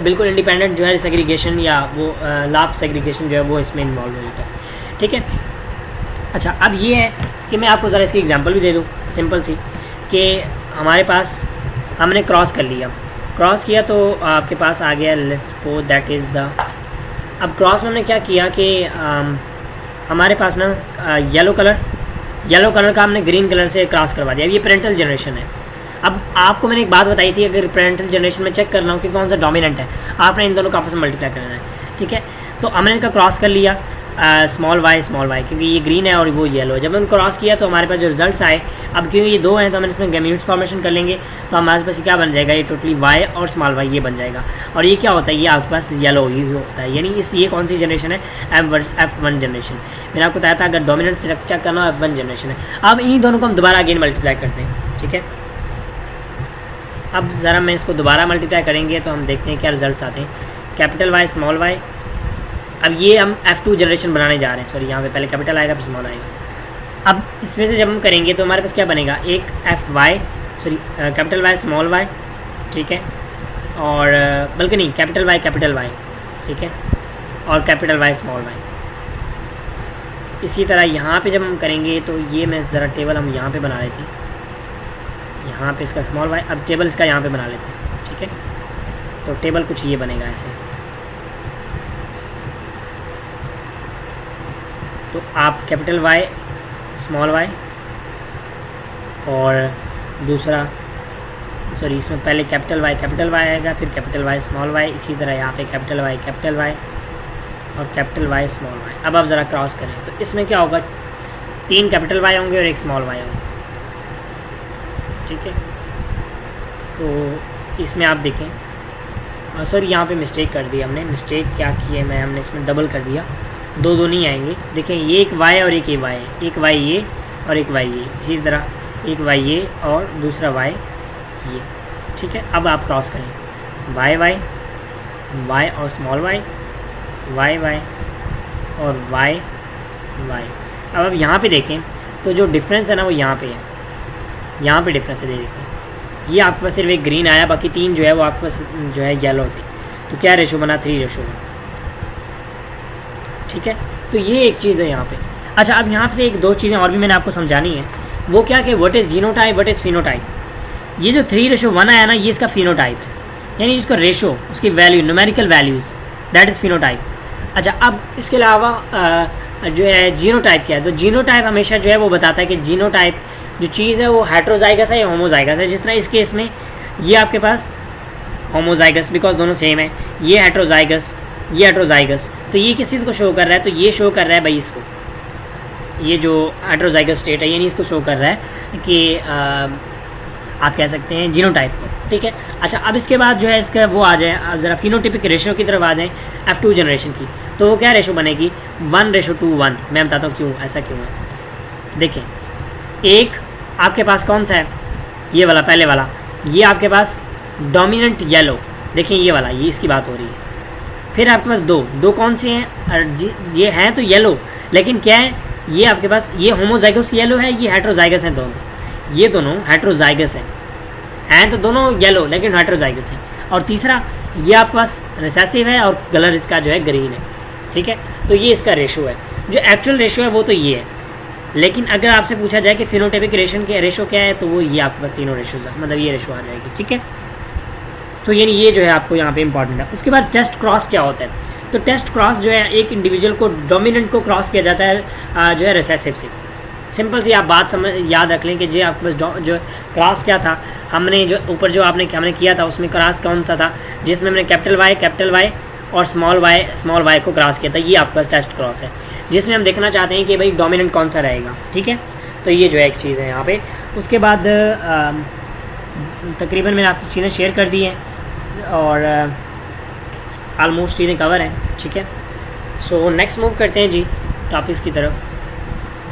Speaker 1: बिल्कुल इंडिपेंडेंट जो है सेग्रीगेशन या वो लाफ सेग्रीगेशन जो है वो इसमें इन्वॉल्व हो जाता है। ठीक है, अच्छा अब ये है कि मैं आपको ज़रा इसकी एग्जांपल भी दे दूँ सिंपल सी, कि हमारे पास हमने क्रॉस कर लिया, क्रॉस किया तो आपके पास आ गया, let's suppose that is the, अब क्रॉस में हमने क्या किया कि हमारे पास ना येलो कलर का हमने ग्रीन कलर से क्रॉस करवा दिया। अब ये पेरेंटल जनरेशन है। अब आपको मैंने एक बात बताई थी, अगर पेरेंटल जनरेशन में चेक करना हो कि कौन सा डोमिनेंट है, आपने इन दोनों का आपस में मल्टीप्लाई करना है। ठीक है, तो हमने इनका क्रॉस कर लिया स्मॉल वाई, क्योंकि ये ग्रीन है और वो येलो है। जब हम क्रॉस किया तो हमारे पास जो रिजल्ट्स आए, अब क्योंकि ये दो हैं तो हम इसमें गैमीट्स फॉर्मेशन कर लेंगे, तो हमारे पास क्या बन जाएगा, ये टोटली वाई और स्मॉल वाई ये बन जाएगा। और ये क्या होता है, ये आपके पास येलो ही होता है, यानी ये कौन सी जनरेशन है, F1 जनरेशन। मैंने आपको बताया था अगर डोमिनेंट चेक करना हो F1 जनरेशन है। अब इन्हीं दोनों को हम दोबारा अगेन मल्टीप्लाई करते हैं। ठीक है, अब ज़रा मैं इसको दोबारा मल्टीप्लाई करेंगे तो हम देखते हैं क्या रिजल्ट्स आते हैं। कैपिटल वाई स्मॉल वाई अब ये हम F2 जनरेशन बनाने जा रहे हैं, सॉरी यहाँ पे पहले कैपिटल आएगा फिर स्मॉल आएगा। अब इसमें से जब हम करेंगे तो हमारे पास क्या बनेगा, एक कैपिटल वाई स्मॉल वाई, ठीक है, और बल्कि नहीं कैपिटल वाई, ठीक है, और कैपिटल वाई स्मॉल वाई। इसी तरह यहाँ पे जब हम करेंगे तो ये मैं ज़रा टेबल हम यहाँ पे बना लेते हैं, यहाँ पे इसका स्मॉल वाई, अब टेबल इसका यहाँ पे बना लेते हैं, ठीक है। तो टेबल कुछ ये बनेगा ऐसे, तो आप कैपिटल वाई स्मॉल वाई और दूसरा, सॉरी इसमें पहले कैपिटल वाई आएगा, फिर कैपिटल वाई स्मॉल वाई, इसी तरह यहाँ पे कैपिटल वाई और कैपिटल वाई स्मॉल वाई। अब आप ज़रा क्रॉस करें तो इसमें क्या होगा, 3 कैपिटल वाई होंगे और 1 स्मॉल वाई होंगे, ठीक है। तो इसमें आप देखें, सॉरी यहाँ पे मिस्टेक कर दी हमने, मिस्टेक क्या की है, हमने इसमें डबल कर दिया, दो नहीं आएंगे। देखें ये एक वाई और एक वाई है, एक वाई ये और एक वाई ये, इसी तरह एक वाई ये और दूसरा वाई ये, ठीक है। अब आप क्रॉस करें, वाई और स्मॉल वाई और वाई। अब यहाँ पे देखें तो जो डिफरेंस है ना वो यहाँ पे है, यहाँ पे डिफरेंस है, देखें ये आपके पास सिर्फ एक ग्रीन आया, बाकी 3 जो है वो आपके पास जो है येलो थी। तो क्या रेशो बना, 3:1, ठीक है। तो ये एक चीज़ है यहाँ पे। अच्छा, अब यहाँ से 1-2 चीज़ें और भी मैंने आपको समझानी है, वो क्या कि what is genotype, what is phenotype. ये जो 3:1 आया ना, ये इसका फिनोटाइप है, यानी इसका रेशो, उसकी value, numerical values, that is phenotype. अच्छा, अब इसके अलावा जो है जीनोटाइप क्या है, तो जीनोटाइप हमेशा जो है वो बताता है कि जीनोटाइप जो चीज़ है वो हेट्रोजाइगस है या होमोजाइगस है। जिस तरह इस केस में ये आपके पास होमोजाइगस, बिकॉज दोनों सेम है, ये हेट्रोजाइगस, ये हेट्रोजाइगस। तो ये किस चीज़ को शो कर रहा है, तो ये शो कर रहा है भाई इसको, ये जो हेट्रोजाइगस स्टेट है, यानी इसको शो कर रहा है कि आप कह सकते हैं जीनोटाइप को, ठीक है। अच्छा, अब इसके बाद जो है इसका वो आ जाए, ज़रा फिनोटिपिक रेशो की तरफ आ जाए F2 जनरेशन की, तो वो क्या रेशो बनेगी, 1:1। मैं बताता हूँ क्यों, ऐसा क्यों है। देखें, एक आपके पास कौन सा है, ये वाला, पहले वाला, ये आपके पास डोमिनेंट येलो, देखें ये वाला, ये इसकी बात हो रही है। फिर आपके पास दो कौन से हैं, ये हैं तो येलो, लेकिन क्या है, ये आपके पास ये होमोजाइगस येलो है, ये हेट्रोजाइगस हैं दोनों, ये दोनों हेट्रोजाइगस हैं तो दोनों येलो लेकिन हेट्रोजाइगस हैं। और तीसरा ये आपके पास रिसेसिव है और कलर इसका जो है ग्रीन है, ठीक है। तो ये इसका रेशो है, जो एक्चुअल रेशो है वो तो ये है, लेकिन अगर आपसे पूछा जाए कि फिनोटाइपिक रेशो क्या है, तो वो ये आपके पास तीनों रेशोज है, मतलब ये रेशो आ जाएगी, ठीक है। तो यानी ये जो है आपको यहाँ पे इंपॉर्टेंट है। उसके बाद टेस्ट क्रॉस क्या होता है, तो टेस्ट क्रॉस जो है एक इंडिविजुअल को, डोमिनेंट को क्रॉस किया जाता है जो है रिसेसिव से। सिंपल सी आप बात याद रख लें कि जो आपके पास जो क्रॉस क्या था, हमने जो ऊपर जो हमने किया था उसमें क्रॉस कौन सा था, जिसमें हमने कैपिटल वाई और स्मॉल वाई को क्रॉस किया था, ये आपके पास टेस्ट क्रॉस है, जिसमें हम देखना चाहते हैं कि भाई डोमिनेंट कौन सा रहेगा, ठीक है। तो ये जो है एक चीज़ है यहाँ पे। उसके बाद तकरीबन मैंने आपसे चीज़ें शेयर कर दी हैं और आलमोस्ट चीज़ें कवर हैं, ठीक है। सो नेक्स्ट मूव करते हैं जी टॉपिक्स की तरफ।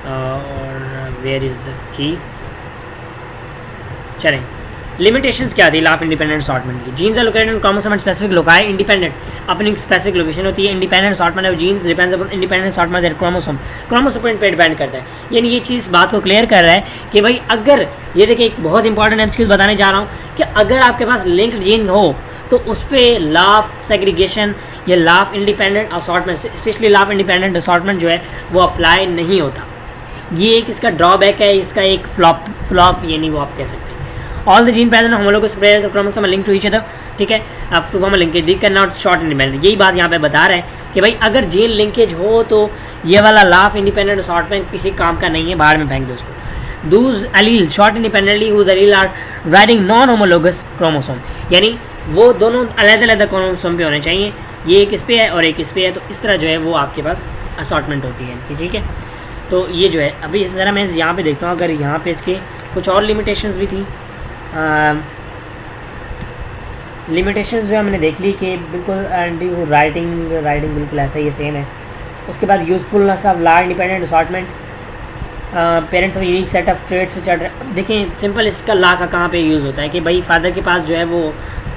Speaker 1: और वेयर इज़ द की, चलें, लिमिटेशंस क्या थी लॉ ऑफ इंडिपेंडेंट असॉर्टमेंट की। Genes are located in chromosome at specific loci, independent अपनी स्पेसिफिक लोकेशन होती है। Independent assortment of genes depends upon independent assortment of chromosome पे डिपेंड करता है। यानी ये चीज़ बात को क्लियर कर रहा है कि भाई अगर ये देखिए एक बहुत इंपॉर्टेंट एमसीक्यू बताने जा रहा हूँ कि अगर आपके पास लिंक्ड जीन हो तो उस पर लॉ ऑफ सेग्रीगेशन या law of independent assortment, specially law of independent assortment जो है वो अप्लाई नहीं होता। ये एक इसका ड्रॉबैक है, इसका एक फ्लॉप यानी वो आप कह सकते हैं। All the gene present homologous pairs of chromosome link to each other, ठीक है। अब टू फॉर्म लिंकेज दी करना और शॉर्ट इंडिपेंडेंट, यही बात यहाँ पे बता रहा है कि भाई अगर जीन लिंकेज हो तो ये वाला लॉ ऑफ इंडिपेंडेंट असॉर्टमेंट किसी काम का नहीं है, बाहर में फेंक दो उसको। Those allele sort independently whose allele are riding non homologous chromosome, यानी वो दोनों अलग-अलग क्रोमोसोम पे होने चाहिए, ये एक इस पे है और एक इस पे है, तो इस तरह जो है वो आपके पास असॉर्टमेंट होती है, ठीक है। तो ये जो है अभी इस तरह मैं यहाँ पे देखता हूँ, अगर यहाँ पे इसके कुछ और लिमिटेशंस भी थी, लिमिटेशंस जो हमने देख ली कि बिल्कुल राइटिंग बिल्कुल ऐसा ही सेम है। उसके बाद usefulness of law independent assortment, parents of unique set of traits which are, देखें सिंपल इसका लॉ का कहाँ पे यूज़ होता है कि भाई फादर के पास जो है वो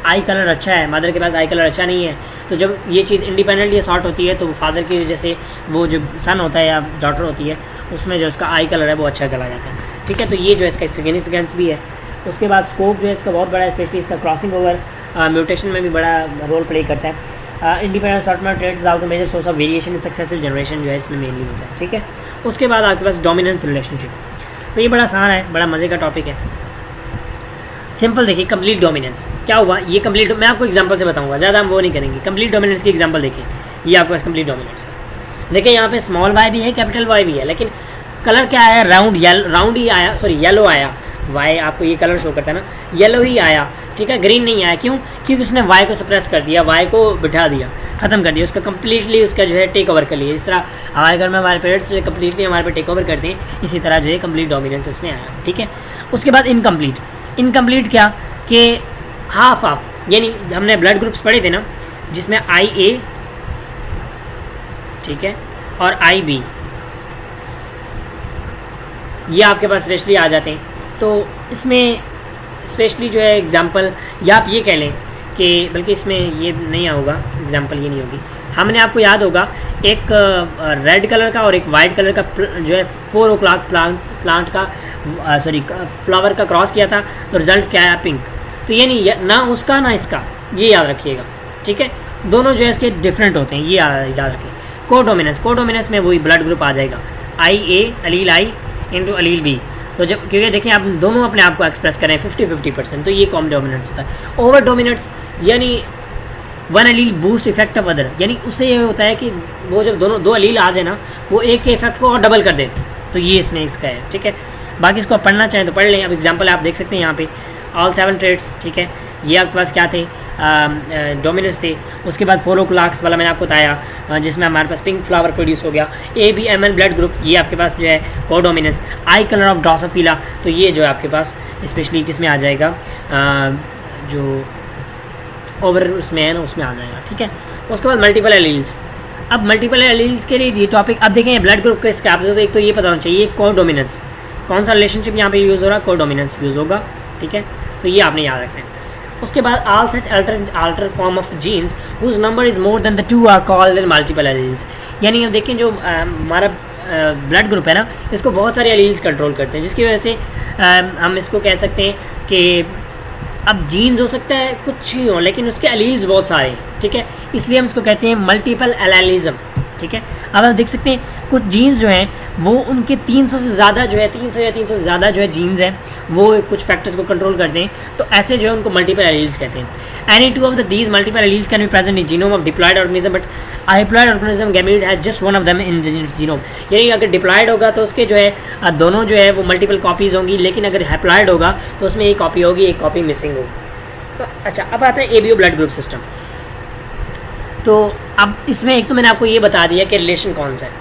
Speaker 1: आई कलर अच्छा है, मदर के पास आई कलर अच्छा नहीं है, तो जब ये चीज़ इंडिपेंडेंटली सॉर्ट होती है तो फादर की वजह से वो जो सन होता है या डॉटर होती है उसमें जो इसका आई कलर है वो अच्छा चला जाता है। ठीक है, तो ये जो इसका सिग्निफिकेंस भी है। उसके बाद स्कोप जो है इसका बहुत बड़ा है, स्पेशली इसका क्रॉसिंग ओवर म्यूटेशन में भी बड़ा रोल प्ले करता है। Independent assortment traits is also major source of variation in successive generation जो है इसमें मेनली होता है। ठीक है, उसके बाद आपके पास डोमिनेंस रिलेशनशिप, तो ये बड़ा आसान है, बड़ा मज़े का टॉपिक है। सिंपल देखिए, कंप्लीट डोमिनेंस क्या हुआ, ये कंप्लीट, मैं आपको एग्जांपल से बताऊंगा, ज़्यादा हम वो नहीं करेंगे। कंप्लीट डोमिनेंस की एग्जांपल देखिए, ये आपके पास कंप्लीट डोमिनेंस है। देखिए यहाँ पे स्मॉल वाई भी है, कैपिटल वाई भी है, लेकिन कलर क्या आया, राउंड ही आया, सॉरी येलो आया। वाई आपको ये कलर शो करता है ना, येलो ही आया। ठीक है, ग्रीन नहीं आया, क्यों? क्योंकि उसने वाई को सप्रेस कर दिया, वाई को बिठा दिया, ख़त्म कर दिया, उसका कम्प्लीटली उसका जो है टेक ओवर कर लिया। इस तरह हमारे घर में हमारे पेरेंट्स जो कम्प्लीटली हमारे पे टेक ओवर करते हैं, इसी तरह जो है कंप्लीट डोमिनेंस इसमें आया। ठीक है, उसके बाद इनकम्प्लीट क्या कि हाफ हाफ, यानी हमने ब्लड ग्रुप्स पढ़े थे ना, जिसमें आई ए, ठीक है, और आई बी, ये आपके पास स्पेशली आ जाते हैं। तो इसमें स्पेशली जो है एग्जांपल, या आप ये कह लें कि बल्कि इसमें ये नहीं होगा, एग्जांपल ये नहीं होगी। हमने आपको याद होगा एक रेड कलर का और एक वाइट कलर का जो है 4 o'clock प्लांट का फ्लावर का क्रॉस किया था, तो रिजल्ट क्या है? पिंक। तो ये नहीं, ना उसका ना इसका, ये याद रखिएगा। ठीक है, दोनों जो है इसके डिफरेंट होते हैं, ये याद रखिए। कोडोमिनेंस में वही ब्लड ग्रुप आ जाएगा, आई ए अलील आई इंटू अलील बी। तो जब, क्योंकि देखिए आप दोनों अपने आप को एक्सप्रेस करें 50-50%, तो ये कॉम डोमिनेंस होता है। ओवर डोमिनेंस यानी one allele boost effect of other, यानी उससे ये होता है कि वो जब दो अलील आ जाए ना, वो एक के इफेक्ट को और डबल कर दे, तो ये इसमें इसका है। ठीक है, बाकी इसको आप पढ़ना चाहें तो पढ़ लें। अब एग्जांपल आप देख सकते हैं यहाँ पे ऑल 7 ट्रेड्स। ठीक है, ये आपके पास क्या थे, डोमिनेंस थे। उसके बाद 4 o'clock वाला मैंने आपको बताया, जिसमें हमारे पास पिंक फ्लावर प्रोड्यूस हो गया। ABMN ब्लड ग्रुप, ये आपके पास जो है codominance. I colour of Drosophila, तो ये जो है आपके पास स्पेशली किस में आ जाएगा, जो ओवर उसमें है ना, उसमें आ जाएगा। ठीक है, उसके बाद मल्टीपल एलील्स। अब मल्टीपल एलील्स के लिए ये टॉपिक, अब देखें ब्लड ग्रुप के इसका आपको एक तो ये पता होना चाहिए, कोडोमिनेंस, कौन सा रिलेशनशिप यहाँ पे यूज़ हो रहा है, कोडोमिनेंस यूज़ होगा। ठीक है, तो ये आपने याद रखना है। उसके बाद all such alter form of genes whose number is more than the 2 are called multiple alleles. यानी अब देखें जो हमारा ब्लड ग्रुप है ना, इसको बहुत सारे एलील्स कंट्रोल करते हैं, जिसकी वजह से हम इसको कह सकते हैं कि अब जीन्स हो सकता है कुछ ही हो, लेकिन उसके एलील्स बहुत सारे हैं। ठीक है, इसलिए हम इसको कहते हैं मल्टीपल एलीलिज्म। ठीक है, अब आप देख सकते हैं कुछ जीन्स जो हैं वो उनके 300 से ज़्यादा जो है, 300 या 300 से ज़्यादा जो है जीन्स हैं, वो कुछ फैक्टर्स को कंट्रोल करते हैं, तो ऐसे जो है उनको मल्टीपल एलील्स कहते हैं। Any two of these multiple alleles can be present in genome of diploid organism, but a diploid organism gamete has just one of them in the genome। यानी अगर डिप्लॉयड होगा तो उसके जो है दोनों जो है वो मल्टीपल कॉपीज़ होंगी, लेकिन अगर हैप्लॉयड होगा तो उसमें एक कॉपी होगी, एक कॉपी मिसिंग होगी। तो अच्छा, अब आता है ABO ब्लड ग्रुप सिस्टम। तो अब इसमें एक तो मैंने आपको ये बता दिया कि रिलेशन कौन सा है।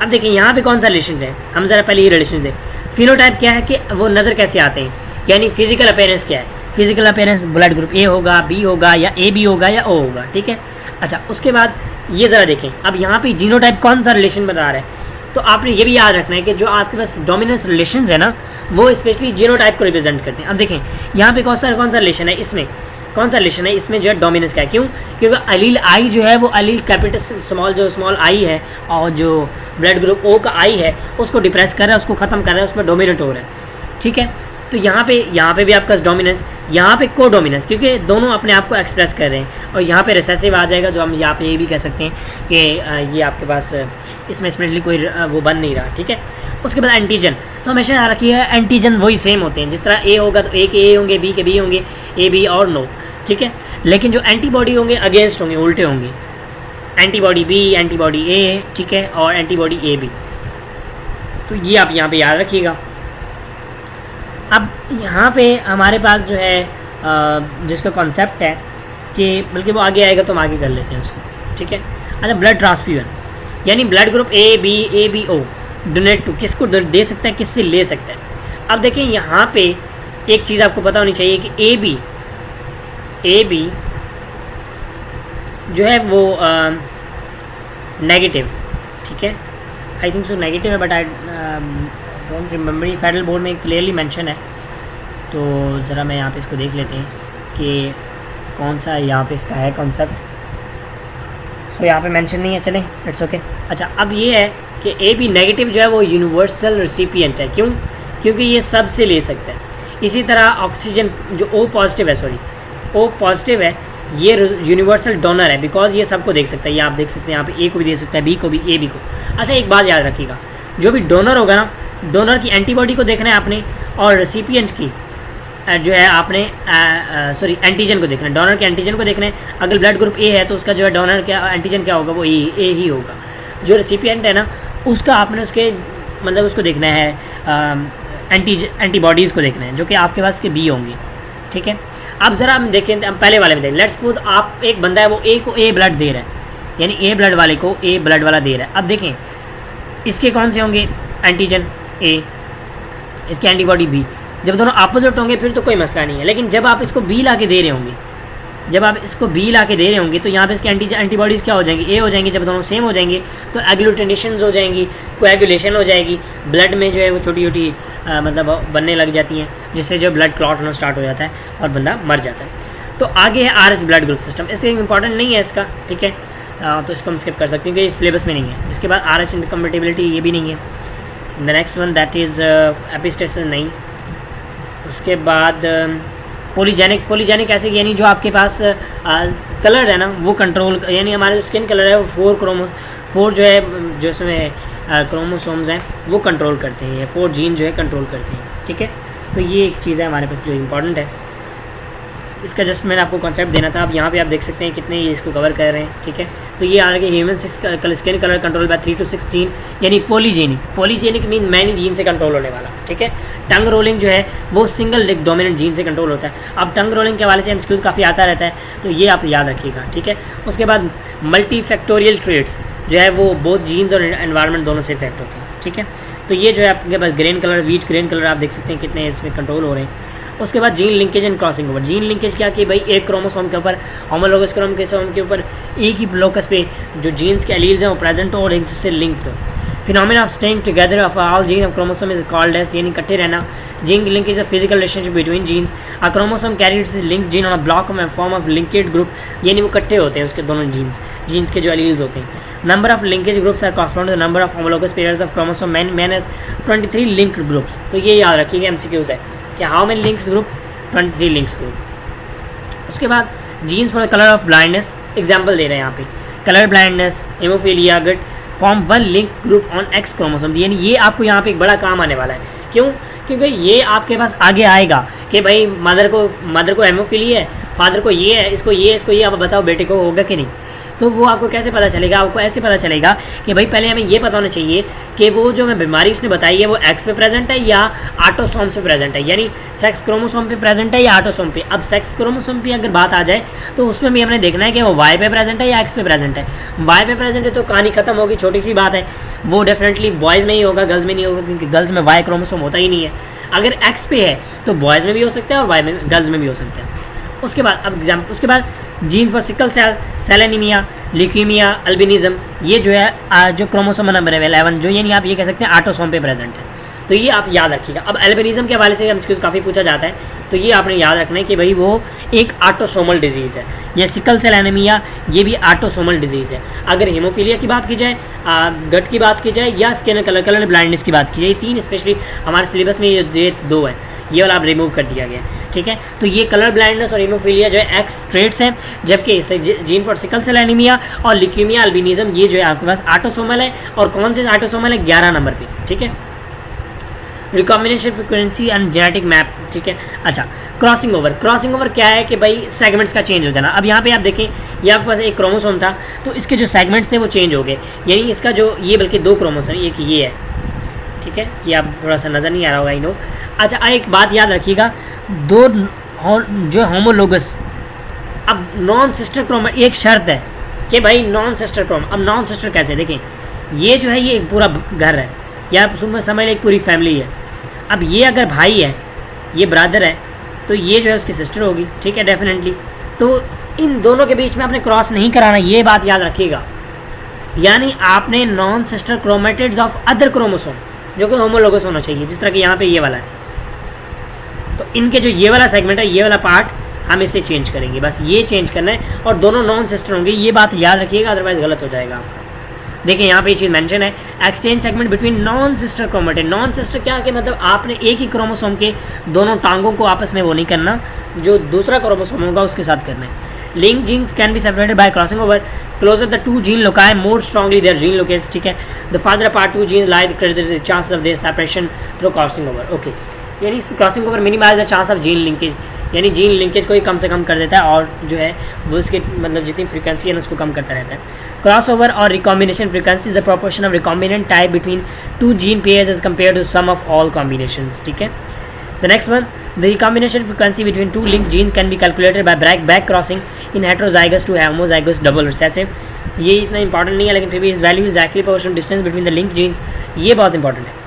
Speaker 1: अब देखिए यहाँ पे कौन सा रिलेशन है, हम ज़रा पहले ये रिलेशन दें। फिनोटाइप क्या है कि वो नज़र कैसे आते हैं, यानी फिजिकल अपीयरेंस क्या है। Physical appearance blood group A होगा, B होगा, या AB होगा, या O होगा। ठीक है, अच्छा, उसके बाद ये ज़रा देखें, अब यहाँ पे जीनोटाइप कौन सा रिलेशन बता रहा है, तो आपने ये भी याद रखना है कि जो आपके पास डोमिनेंस रिलेशंस है ना, वो स्पेशली जीनोटाइप को रिप्रेजेंट करते हैं। अब देखें यहाँ पे कौन सा रिलेशन है, इसमें कौन सा रिलेशन है, इसमें जो है डोमिनेंस का है। क्यों? क्योंकि अलील आई जो है वो अलील कैपिटल स्मॉल आई है, और जो ब्लड ग्रुप O का आई है उसको डिप्रेस कर रहा है, उसको ख़त्म कर रहा है, उसमें डोमिनेट हो रहा है। ठीक है, तो यहाँ पे भी आपका डोमिनेंस, यहाँ पे को डोमिनेंस, क्योंकि दोनों अपने आप को एक्सप्रेस कर रहे हैं। और यहाँ पे रिसेसिव आ जाएगा, जो हम यहाँ पे ये भी कह सकते हैं कि ये आपके पास इसमें स्पेशली कोई वो बन नहीं रहा। ठीक है, उसके बाद एंटीजन, तो हमेशा याद रखिए एंटीजन वही सेम होते हैं। जिस तरह A होगा तो A के A होंगे, B के B होंगे, AB और नो। ठीक है, लेकिन जो एंटीबॉडी होंगे अगेंस्ट होंगे, उल्टे होंगे। एंटीबॉडी B, एंटीबॉडी A, ठीक है, और एंटीबॉडी AB। तो ये आप यहाँ पे याद रखिएगा। अब यहाँ पे हमारे पास जो है जिसका कॉन्सेप्ट है कि बल्कि वो आगे आएगा तो हम आगे कर लेते हैं उसको। ठीक है, अच्छा, ब्लड ट्रांसफ्यूजन, यानी blood group ABO donate to, किसको दे सकता है, किससे ले सकता है। अब देखें यहाँ पे एक चीज़ आपको पता होनी चाहिए कि AB जो है वो नेगेटिव, ठीक है, आई थिंक सो नेगेटिव है, but I don't remember, federal board में क्लियरली मेंशन है। तो ज़रा मैं यहाँ पे इसको देख लेते हैं कि कौन सा यहाँ पे इसका है कॉन्सेप्ट, तो यहाँ पे मेंशन नहीं है, चलें इट्स ओके। अच्छा, अब ये है कि ए बी नेगेटिव जो है वो यूनिवर्सल रेसिपिएंट है, क्यों? क्योंकि ये सब से ले सकता है। इसी तरह ऑक्सीजन जो ओ पॉजिटिव है, सॉरी ओ पॉजिटिव है, ये यूनिवर्सल डोनर है, बिकॉज ये सबको देख सकता है। ये आप देख सकते हैं यहाँ पे ए को भी दे सकता है, बी को भी, ए बी को। अच्छा, एक बात याद रखिएगा, जो भी डोनर होगा ना, डोनर की एंटीबॉडी को देखना है आपने, और रेसिपिएंट की जो है आपने सॉरी एंटीजन को देखना है। डोनर के एंटीजन को देखना है। अगर ब्लड ग्रुप ए है तो उसका जो है डोनर क्या एंटीजन क्या होगा, वो ए ही होगा। जो रेसिपिएंट है ना, उसका आपने उसके मतलब उसको देखना है, एंटीबॉडीज़ को देखना है, जो कि आपके पास के बी होंगी, ठीक है। अब ज़रा हम देखें, हम पहले वाले में देखें। लेट्स सपोज आप एक बंदा है, वो ए को ए ब्लड दे रहा है, यानी ए ब्लड वाले को ए ब्लड वाला दे रहा है। अब देखें इसके कौन से होंगे एंटीजन ए, इसके एंटीबॉडी बी। जब दोनों अपोजिट होंगे फिर तो कोई मसला नहीं है, लेकिन जब आप इसको बी ला के दे रहे होंगे, जब आप इसको बी ला के दे रहे होंगे तो यहाँ पे इसके एंटीबॉडीज़ क्या हो जाएंगी, ए हो जाएंगी। जब दोनों सेम हो जाएंगे तो एग्लूटिनेशंस हो जाएंगी, कोएगुलेशन हो जाएगी, ब्लड में जो है वो छोटी छोटी मतलब बनने लग जाती हैं, जिससे जो ब्लड क्लॉट होना स्टार्ट हो जाता है और बंदा मर जाता है। तो आगे है आरएच ब्लड ग्रुप सिस्टम, इससे इंपॉर्टेंट नहीं है इसका, ठीक है, तो इसको हम स्किप कर सकते हैं क्योंकि सिलेबस में नहीं है। इसके बाद आरएच इनकम्पेटिबिलिटी, ये भी नहीं है। The next one that is epistasis, नहीं। उसके बाद पॉलीजेनिक ऐसे, यानी जो आपके पास कलर है ना वो कंट्रोल, यानी हमारे जो स्किन कलर है वो 4 जो है जो इसमें क्रोमोसोम्स हैं वो कंट्रोल करते हैं, 4 जीन जो है कंट्रोल करते हैं, ठीक है। तो ये एक चीज़ है हमारे पास जो इम्पॉर्टेंट है। इसका जस्ट मैंने आपको कॉन्सेप्ट देना था। अब यहाँ पे आप देख सकते हैं कितने ये इसको कवर कर रहे हैं, ठीक है। तो ये आ गया human skin colour control by 3 to 6 gene, यानी पॉलीजेनिक मीन मैनी जीन से कंट्रोल होने वाला, ठीक है। टंग रोलिंग जो है वो सिंगल लिंक डोमिनेंट जीन से कंट्रोल होता है। अब टंग रोलिंग के हवाले से एमसीक्यूज काफ़ी आता रहता है, तो ये आप याद रखिएगा, ठीक है। उसके बाद मल्टीफैक्टोरियल ट्रेड्स जो है वो बोथ जीन्स और एनवायरनमेंट दोनों से इफेक्ट होते हैं, ठीक है। तो ये जो है आपके पास grain colour, wheat grain colour आप देख सकते हैं कितने इसमें कंट्रोल हो रहे हैं। उसके बाद gene linkage and crossing over. Gene linkage क्या कि भाई एक क्रोमोसोम के ऊपर, होमोलोगस क्रोमोसोम के ऊपर एक ही लोकस पे जो जीन्स के एलील्स हैं वो प्रेजेंट हो और एक दूसरे से लिंक्ड हो। Phenomena of staying together of all gene of chromosome is called as, यानी इकट्ठे रहना। Gene linkage a physical relationship between genes. A chromosome carries link gene on a block of form of linked group, यानी वो इकट्ठे होते हैं उसके दोनों जीन्स के जो एलील्स होते हैं। Number of linkage groups are correspond to the number of homologous pairs of chromosome man as 23 linked groups. तो ये याद रखिएगा एमसीक्यूज है कि how many links group, 23 links group. उसके बाद genes for the colour of blindness, example दे रहे हैं यहाँ पे, colour blindness, haemophilia, got form 1 link group on X chromosome, यानी ये आपको यहाँ पे एक बड़ा काम आने वाला है। क्यों? क्योंकि ये आपके पास आगे आएगा कि भाई मदर को हेमोफीलिया है, फादर को ये है, इसको ये, अब बताओ बेटे को होगा कि नहीं। तो वो आपको कैसे पता चलेगा? आपको ऐसे पता चलेगा कि भाई पहले हमें ये पता होना चाहिए कि वो जो हमें बीमारी उसने बताई है वो एक्स पे प्रेजेंट है या ऑटोसोम से प्रेजेंट है, यानी सेक्स क्रोमोसोम पे प्रेजेंट है या ऑटोसोम पे। अब सेक्स क्रोमोसोम पे अगर बात आ जाए तो उसमें भी हमने देखना है कि वो वाई पे प्रेजेंट है या एक्स पे प्रेजेंट है। वाई पे प्रेजेंट है तो कहानी खत्म होगी, छोटी सी बात है, वो डेफिनेटली बॉयज़ में ही होगा, गर्ल्स में नहीं होगा, क्योंकि गर्ल्स में वाई क्रोमोसोम होता ही नहीं है। अगर एक्स पे है तो बॉयज़ में भी हो सकता है और वाई में गर्ल्स में भी हो सकता है। उसके बाद अब एग्जाम्पल, उसके बाद gene for sickle cell anaemia, leukaemia, albinism, ये जो है जो क्रोमोसोम नंबर है 11, जो यानी आप ये कह सकते हैं ऑटोसोम पे प्रेजेंट है। तो ये आप याद रखिएगा। अब अल्बिनिज्म के हवाले से हमसे काफ़ी पूछा जाता है, तो ये आपने याद रखना है कि भाई वो एक ऑटोसोमल डिजीज़ है। यह सिकल सेल एनीमिया ये भी ऑटोसोमल डिजीज़ है। अगर हेमोफीलिया की बात की जाए, गट की बात की जाए या स्किन कलर ब्लाइंडनेस की बात की जाए, 3 स्पेशली हमारे सिलेबस में ये 2 है, ये वाला आप रिमूव कर दिया गया, ठीक है। तो ये कलर ब्लाइंडनेस और हीमोफीलिया जो है एक्स ट्रेट्स हैं, जबकि gene for sickle cell anaemia और ल्यूकीमिया, अल्बिनिज्म ये जो है आपके पास ऑटोसोमल है। और कौन से ऑटोसोमल है? 11 नंबर पे, ठीक है। Recombination frequency and genetic map, ठीक है। अच्छा, क्रॉसिंग ओवर क्या है कि भाई सेगमेंट्स का चेंज हो जाना। अब यहाँ पे आप देखें, ये आपके पास एक क्रोमोसोम था तो इसके जो सेगमेंट्स थे वो चेंज हो गए, यानी इसका जो ये बल्कि 2 क्रोमोसोम, एक ये है, ठीक है, ये आप थोड़ा सा नज़र नहीं आ रहा होगा इन। अच्छा, एक बात याद रखिएगा, 2 जो होमोलोगस, अब नॉन सिस्टर क्रोम, एक शर्त है कि भाई नॉन सिस्टर क्रोम। अब नॉन सिस्टर कैसे? देखें, ये जो है ये एक पूरा घर है, या आप समझ लें एक पूरी फैमिली है। अब ये अगर भाई है, ये ब्रदर है, तो ये जो है उसकी सिस्टर होगी, ठीक है, डेफिनेटली। तो इन दोनों के बीच में आपने क्रॉस नहीं कराना, ये बात याद रखिएगा। यानी आपने non sister chromatids of other chromosome जो कि होमोलोगस होना चाहिए, जिस तरह कि यहाँ पे ये वाला है, तो इनके जो ये वाला सेगमेंट है, ये वाला पार्ट हम इसे चेंज करेंगे, बस ये चेंज करना है। और दोनों नॉन सिस्टर होंगे, ये बात याद रखिएगा, अदरवाइज गलत हो जाएगा आपका। देखिए यहाँ पे ये चीज़ मेंशन है, exchange segment between non sister chromatin. Non sister क्या है कि मतलब आपने एक ही क्रोमोसोम के दोनों टांगों को आपस में वो नहीं करना, जो दूसरा क्रोमोसोम होगा उसके साथ करना है। Link genes can be separated by crossing over closer the two gene loci more strongly their gene locus, ठीक है। The farther part two genes lie the chance of their separation through crossing over, okay. यानी crossing over minimize the chance of gene linkage, यानी gene linkage को ही कम से कम कर देता है और जो है वो उसके मतलब जितनी फ्रीक्वेंसी है ना उसको कम करता रहता है। क्रॉसओवर और recombination frequency is the proportion of recombinant type between two gene pairs as compare to sum of all combinations, ठीक है। The next one, the recombination frequency between two link gene can be calculated by back crossing in heterozygous to homozygous double recessive. ये इतना important नहीं है, लेकिन फिर भी value is actually proportional distance between the link genes, ये बहुत important है।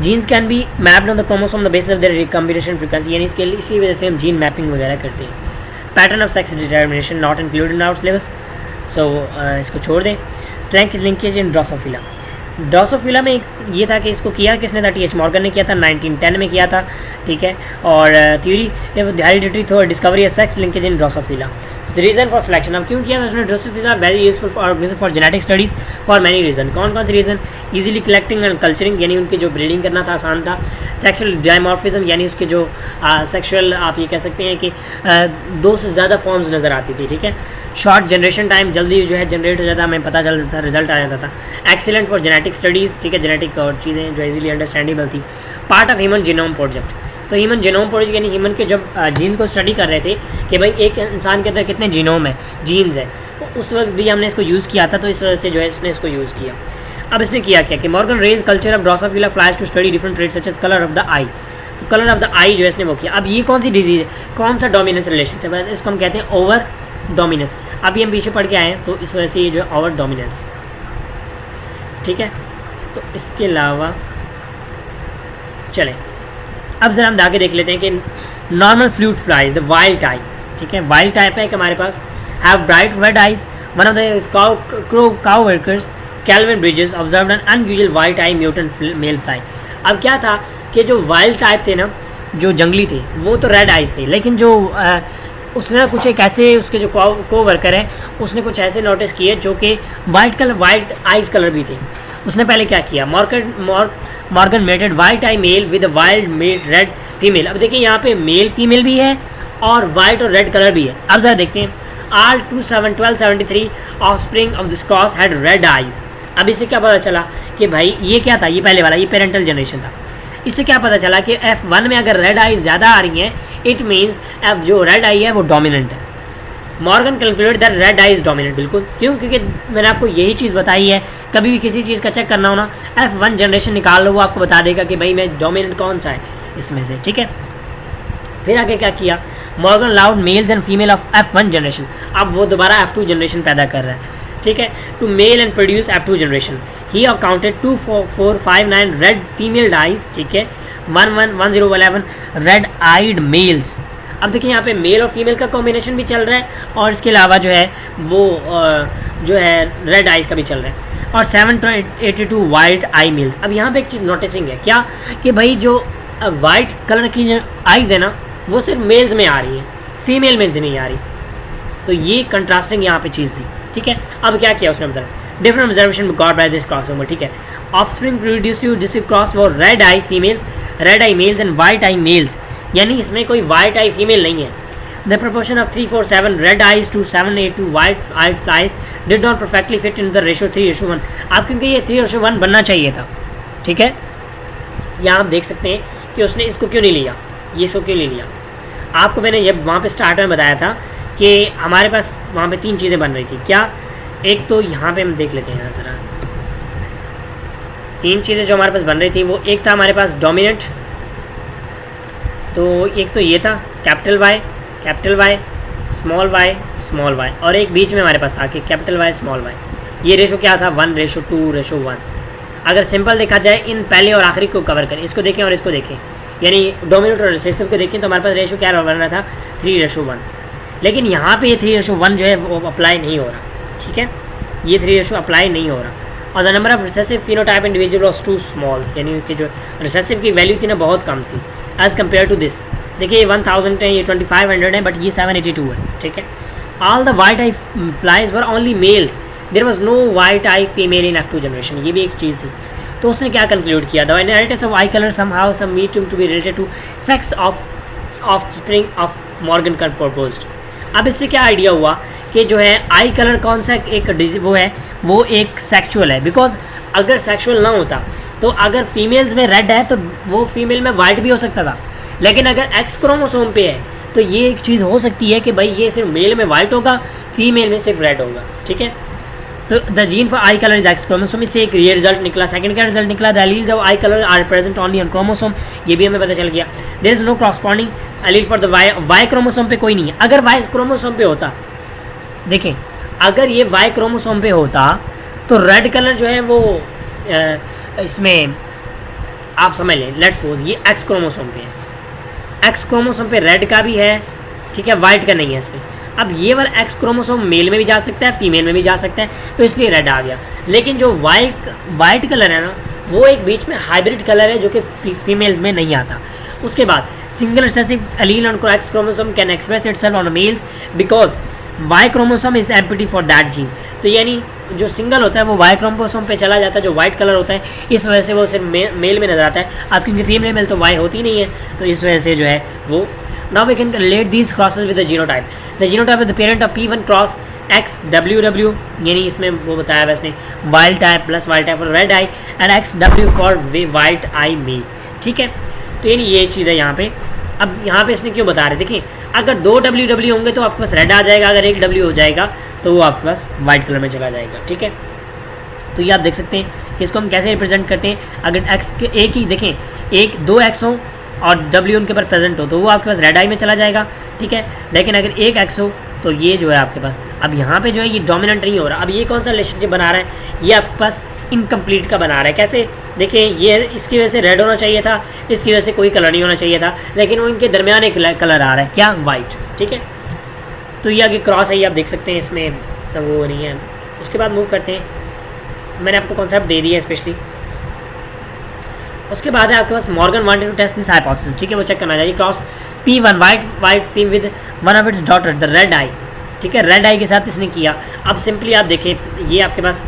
Speaker 1: Genes can B mapped on the chromosome the basis of their recombination frequency, यानी इसके लिए इसी वजह से हम जीन मैपिंग वगैरह करते हैं। Pattern of sex determination not included in our syllabus, so इसको छोड़ दें। स्लैंक लिंकेज इन ड्रोसोफिला, ड्रोसोफिला में ये था कि इसको किया किसने था, टी एच मॉर्गन ने किया था, 1910 में किया था, ठीक है। और theory hereditary through discovery of sex linkage in Drosophila. Reason for selection, अब क्यों किया था उसने, Drosophila very useful for genetic studies for many reason. कौन कौन से reason, easily collecting and culturing, यानी उनकी जो ब्रीडिंग करना था आसान था। सेक्सुअल डायमॉर्फिज्म, यानी उसके जो सेक्सुअल आप ये कह सकते हैं कि दो से ज़्यादा फॉर्म्स नज़र आती थी, ठीक है। शॉर्ट जनरेशन टाइम, जल्दी जो है जनरेट हो जाता, हमें पता चल जाता था, रिजल्ट आ जाता था। एक्सीलेंट फॉर जेनेटिक स्टडीज़, ठीक है, जेनेटिक और चीज़ें जो इजीली अंडरस्टैंडेबल थी। Part of human genome project, तो ह्यूमन जीनोम प्रोजेक्ट यानी ह्यूमन के जब जीन्स को स्टडी कर रहे थे कि भाई एक इंसान के अंदर कितने जीनोम है, जीन्स है, तो उस वक्त भी हमने इसको यूज़ किया था, तो इस वजह से जो है इसने इसको यूज़ किया। अब इसने किया क्या कि Morgan raise culture of Drosophila flies to study different trades such as colour of the eye, तो कलर ऑफ द आई जो है इसने वो किया। अब ये कौन सी डिजीज़ है, कौन सा डोमिनेंस रिलेशनशिप है, इसको हम कहते हैं ओवर डोमिनेंस। अभी हम पीछे पढ़ के आए हैं, तो इस वजह से ये जो है ओवर डोमिनेंस, ठीक है। तो इसके अलावा चलें अब ज़रा हम आगे देख लेते हैं कि normal fruit flies the wild type, ठीक है। वाइल्ड टाइप है कि हमारे पास have bright red eyes, one of the coworkers Calvin Bridges observed an unusual wild eye mutant male fly. अब क्या था कि जो वाइल्ड टाइप थे ना, जो जंगली थे, वो तो रेड आइज थे, लेकिन जो उसने कुछ एक ऐसे उसके जो को वर्कर है उसने कुछ ऐसे नोटिस किए जो कि वाइट आइज कलर भी थे। उसने पहले क्या किया, Morgan mated white eye male with wild made red female. अब देखिए यहाँ पे मेल फीमेल भी है और वाइट और रेड कलर भी है। अब ज़रा देखते हैं, are 1273 offspring of this cross had red eyes. अब इससे क्या पता चला कि भाई ये क्या था, ये पहले वाला ये पेरेंटल जनरेशन था। इससे क्या पता चला कि F1 में अगर रेड आइज ज़्यादा आ रही हैं, इट मीन्स F जो रेड आई है वो डोमिनेंट है। Morgan calculate that red I is dominant, बिल्कुल क्यों, क्योंकि मैंने आपको यही चीज़ बताई है, कभी भी किसी चीज़ का चेक करना हो ना, F1 जनरेशन निकाल लो, वो आपको बता देगा कि भाई मैं डोमिनेंट कौन सा है इसमें से, ठीक है। फिर आगे क्या किया, Morgan allowed mails and female of F1 generation, अब वो दोबारा F2 जनरेशन पैदा कर रहा है, ठीक है, to male and produce F2 generation. He counted 2459 red female dies, ठीक है, 1011 रेड आइड मेल्स। अब देखिए यहाँ पे मेल और फीमेल का कॉम्बिनेशन भी चल रहा है और इसके अलावा जो है वो जो है रेड आइज का भी चल रहा है, और 782 वाइट आई मेल्स। अब यहाँ पे एक चीज़ नोटिसिंग है क्या कि भाई जो वाइट कलर की जो आइज है ना वो सिर्फ मेल्स में आ रही है, फीमेल में नहीं आ रही, तो ये कंट्रास्टिंग यहाँ पे चीज़ थी, ठीक है। अब क्या किया उसने, different observation got by this cross over, ठीक है। Offspring produce to this cross for red eye females, red eye males and white eye males, यानी इसमें कोई वाइट आई फीमेल नहीं है। The proportion of 347 red eyes to 782 white eyed flies did not perfectly fit in the ratio 3:1। अब क्योंकि ये 3:1 बनना चाहिए था, ठीक है। यहाँ आप देख सकते हैं कि उसने इसको क्यों नहीं लिया, ये इसको क्यों नहीं लिया। आपको मैंने जब वहाँ पे स्टार्ट में बताया था कि हमारे पास वहाँ पे 3 चीज़ें बन रही थी, क्या, एक तो यहाँ पे हम देख लेते हैं ज़रा 3 चीज़ें जो हमारे पास बन रही थी, वो एक था हमारे पास डोमिनेंट, तो एक तो ये था कैपिटल वाई स्मॉल वाई, और एक बीच में हमारे पास था कि कैपिटल वाई स्मॉल वाई। ये रेशो क्या था, 1:2:1। अगर सिंपल देखा जाए इन पहले और आखिरी को कवर करें, इसको देखें और इसको देखें, यानी डोमिनेंट और रिसेसिव को देखें, तो हमारे पास रेशो क्या बन रहा था, 3:1। लेकिन यहाँ पे ये 3:1 जो है वो अप्लाई नहीं हो रहा, ठीक है, ये 3 अप्लाई नहीं हो रहा। और the number of recessive phenotype individual was too small, यानी कि जो रिसेसिव की वैल्यू थी ना बहुत कम थी एज़ कम्पेयर टू दिस, देखिए ये 1000 है, ये 2500 है, बट ये 782 है, ठीक है। All the white eye flies were only males, there was no white eye female in F2 generation, ये भी एक चीज़ थी। तो उसने क्या कंक्लूड किया, the inheritance of eye colour somehow seemed to be related to sex offspring of Morgan का proposed. अब इससे क्या आइडिया हुआ कि जो है आई कलर कौन सा एक वो है, वो एक सेक्सुअल है, बिकॉज अगर सेक्सुअल ना होता तो अगर फीमेल्स में रेड है तो वो फीमेल में वाइट भी हो सकता था, लेकिन अगर एक्स क्रोमोसोम पे है तो ये एक चीज़ हो सकती है कि भाई ये सिर्फ मेल में वाइट होगा, फीमेल में सिर्फ रेड होगा, ठीक है। तो the gene for eye colour is X chromosome, इससे एक ये रिजल्ट निकला। सेकंड क्या रिजल्ट निकला, the alleles of eye colour are present only on chromosome, ये भी हमें पता चल गया। There is no corresponding allele for the Y chromosome पे कोई नहीं है। अगर वाई क्रोमोसोम पे होता, देखें अगर ये वाई क्रोमोसोम पे होता तो रेड कलर जो है वो इसमें आप समझ लें, लेट्स सपोज ये एक्स क्रोमोसोम पे है, एक्स क्रोमोसोम पे रेड का भी है, ठीक है, वाइट का नहीं है इसमें। अब ये वाला एक्स क्रोमोसोम मेल में भी जा सकता है, फीमेल में भी जा सकता है, तो इसलिए रेड आ गया। लेकिन जो वाइट कलर है ना, वो एक बीच में हाइब्रिड कलर है जो कि फीमेल में नहीं आता। उसके बाद single recessive allele on X chromosome can express itself on males because Y chromosome is empty for that gene. तो यानी जो सिंगल होता है वो वाई क्रोमोसोम पे चला जाता है, जो वाइट कलर होता है, इस वजह से वो सिर्फ मेल में नजर आता है। अब क्योंकि फीमेल में तो वाई होती नहीं है, तो इस वजह से जो है वो now we can relate these crosses with the genotype. The genotype is the parent of P1 cross XWW, यानी इसमें वो बताया वैसे wild type plus wild type for red eye and XW for white eye male, ठीक है। तो यानी ये चीज़ है यहाँ पे। अब यहाँ पे इसने क्यों बता रहे, देखिए अगर 2 WW होंगे तो आपके पास रेड आ जाएगा, अगर 1 W हो जाएगा तो वो आपके पास वाइट कलर में चला जाएगा, ठीक है। तो ये आप देख सकते हैं कि इसको हम कैसे रिप्रेजेंट करते हैं। अगर एक्स के एक ही देखें, एक 2 एक्स हो और W उनके पर प्रेजेंट हो तो वो आपके पास रेड आई में चला जाएगा, ठीक है। लेकिन अगर 1 एक्स हो तो ये जो है आपके पास, अब यहाँ पे जो है ये डोमिनेंट नहीं हो रहा। अब ये कौन सा रिलेशनशिप बना रहा है, ये आपके पास इनकम्प्लीट का बना रहा है। कैसे, देखिए ये इसकी वजह से रेड होना चाहिए था, इसकी वजह से कोई कलर नहीं होना चाहिए था, लेकिन वो इनके दरमियान एक कलर आ रहा है, क्या, वाइट, ठीक है। तो ये आगे क्रॉस है, ये आप देख सकते हैं, इसमें तो वो नहीं है। उसके बाद मूव करते हैं, मैंने आपको कॉन्सेप्ट दे दिया है स्पेशली। उसके बाद है आपके पास Morgan wanted to test this hypothesis, ठीक है, वो चेक करना चाहिए। Cross P1 white fem with one of its daughter the red eye, ठीक है, रेड आई के साथ इसने किया। अब सिंपली आप देखें, ये आपके पास